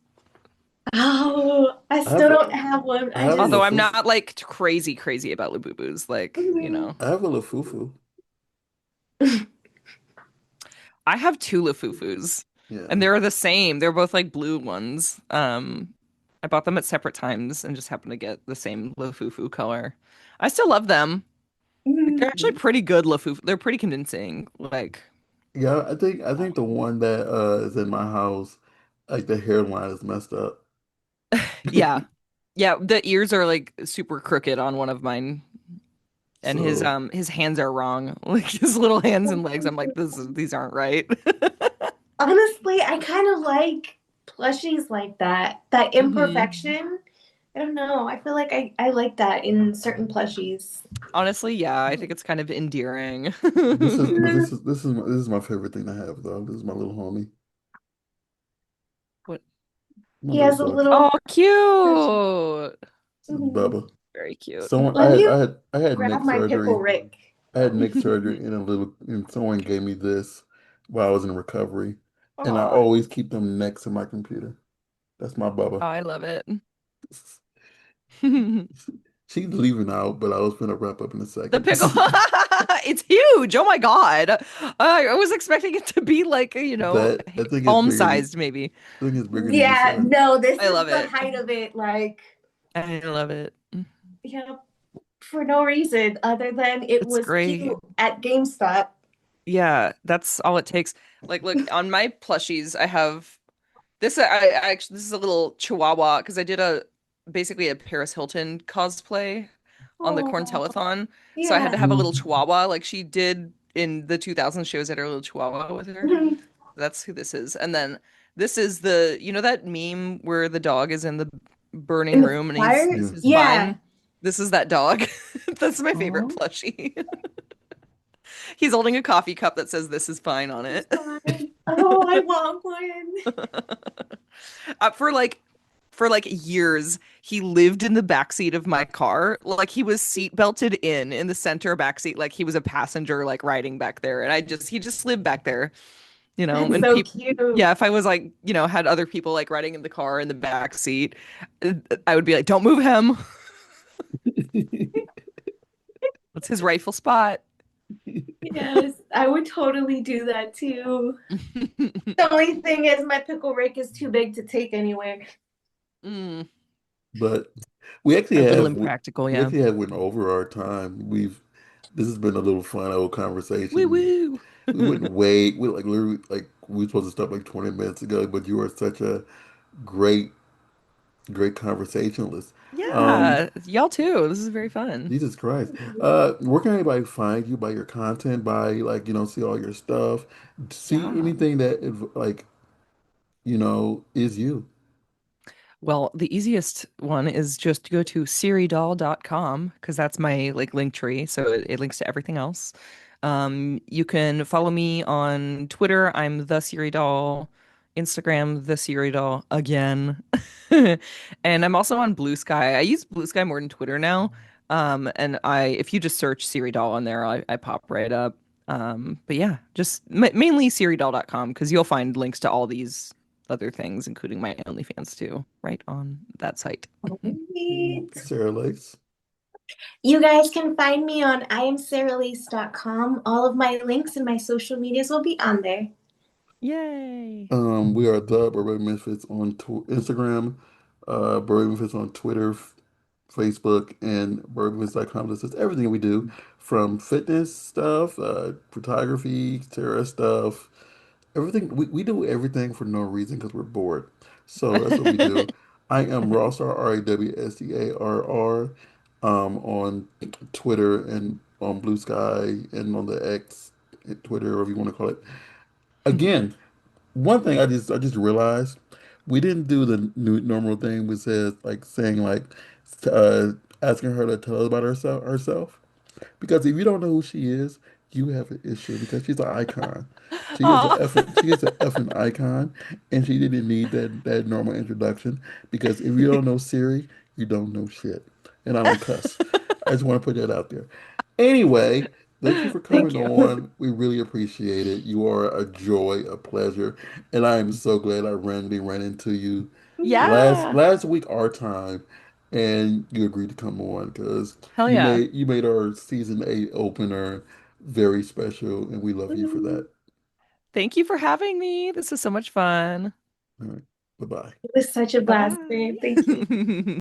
Oh, I I still have a, don't have one. I I have a just Although I'm Lafufu. not like crazy, crazy about Labubus, like, mhm. I have a Lafufu. I have two Lafufus and Yeah. they're the same. They're both like blue ones. I bought them at separate times and just happened to get the same Lafufu color. I still love them. Like they're Mhm. actually pretty good Lafufu. They're pretty convincing. Like, Yeah, I think the one that is in my house, like the hairline is messed up. yeah. Yeah, the ears are like super crooked on one of mine. And So his hands are wrong. Like his little hands and legs. I'm like, these aren't right. Honestly, I kind of like plushies like that. That hmm imperfection. I don't know. I feel like I like that in certain plushies. Honestly, yeah, I think it's kind of endearing. this is my favorite thing to have though. This is my little homie, What? my He little has a dog. Oh, little. cute. This is Mhm. Bubba. Very cute. Someone Let me I had grab neck my pickle surgery. Rick. I had neck surgery and someone gave me this while I was in recovery, and I Oh, always keep them next to my computer. That's my Bubba. I love it. She's leaving out, but I was gonna wrap up in a The second. pickle. It's huge. Oh my God. I was expecting it to be like, That I think is palm bigger than sized, maybe. I think it's bigger than your Yeah, son. no, this I is love the it. height of it. Like, I love it. yeah, for no reason other than it It's was cute great. at GameStop. Yeah, that's all it takes. Like, look, on my plushies, I have this. I actually, this is a little Chihuahua because I did a basically a Paris Hilton cosplay on the Corn Oh, Telethon. So I had to yeah. have a little Chihuahua, like she did in the 2000 shows. Had her little Chihuahua with her. That's who this is. And then this is that meme where the dog is in the burning In the room and fire? he's Yes. Yeah. fine. This is that dog. That's my favorite Oh, plushie. He's holding a coffee cup that says "This is fine" on It's it. fine. Oh, I want one. For like years, he lived in the backseat of my car. Like he was seat belted in the center backseat, like he was a passenger, like riding back there. And he just lived back there, That's and so people, cute. yeah, if I was like, had other people like riding in the car in the back seat, I would be like, don't move him. That's his rightful spot. Yes, I would totally do that too. The only thing is, my pickle Rick is too big to take anywhere. Mm, but we actually a little have impractical, we yeah. actually have went over our time. This has been a little fun old Woo conversation. woo. We went way we like literally like we were supposed to stop like 20 minutes ago, but you are such a great great conversationalist. Um, Yeah, y'all too. This is very fun. Jesus Christ. Where can anybody find you by your content, by like, see all your stuff, see Yeah. anything that like, is you. Well, the easiest one is just to go to SiriDoll.com because that's my like link tree. So it links to everything else. You can follow me on Twitter. I'm the Siri Doll. Instagram, the Siri Doll again. And I'm also on Blue Sky. I use Blue Sky more than Twitter now. And if you just search Siri Doll on there, I pop right up. But yeah, just mainly SiriDoll.com because you'll find links to all these other things, including my OnlyFans too, right on that site. Sweet. Sarah Lakes. You guys can find me on iamsarahlease.com. All of my links and my social medias will be on there. Yay. We are the Burbank Misfits on Instagram, Burbank Misfits on Twitter, Facebook, and burbankmisfits.com. This is everything we do from fitness stuff, photography, terror stuff, everything. We do everything for no reason because we're bored. So that's what we do. I am Rawstar, Rawstarr, on Twitter and on Blue Sky and on the X, Twitter, whatever you want to call it. Again, one thing I just realized we didn't do the new normal thing, which says like saying like uh, asking her to tell us about herself. Because if you don't know who she is, you have an issue because she's an icon. Aw. She is a effing icon, and she didn't need that normal introduction. Because if you don't know Siri, you don't know shit. And I don't cuss. I just want to put that out there. Anyway, Thank you for Thank coming you. on. We really appreciate it. You are a joy, a pleasure, and I am so glad I randomly ran into you Yeah. last week our time, and you agreed to come on because Hell yeah. you made our season 8 opener very special, and we love you for that. Thank you for having me. This was so much fun. All right, bye bye. It was such a blast, babe. Thank you. Bye-bye.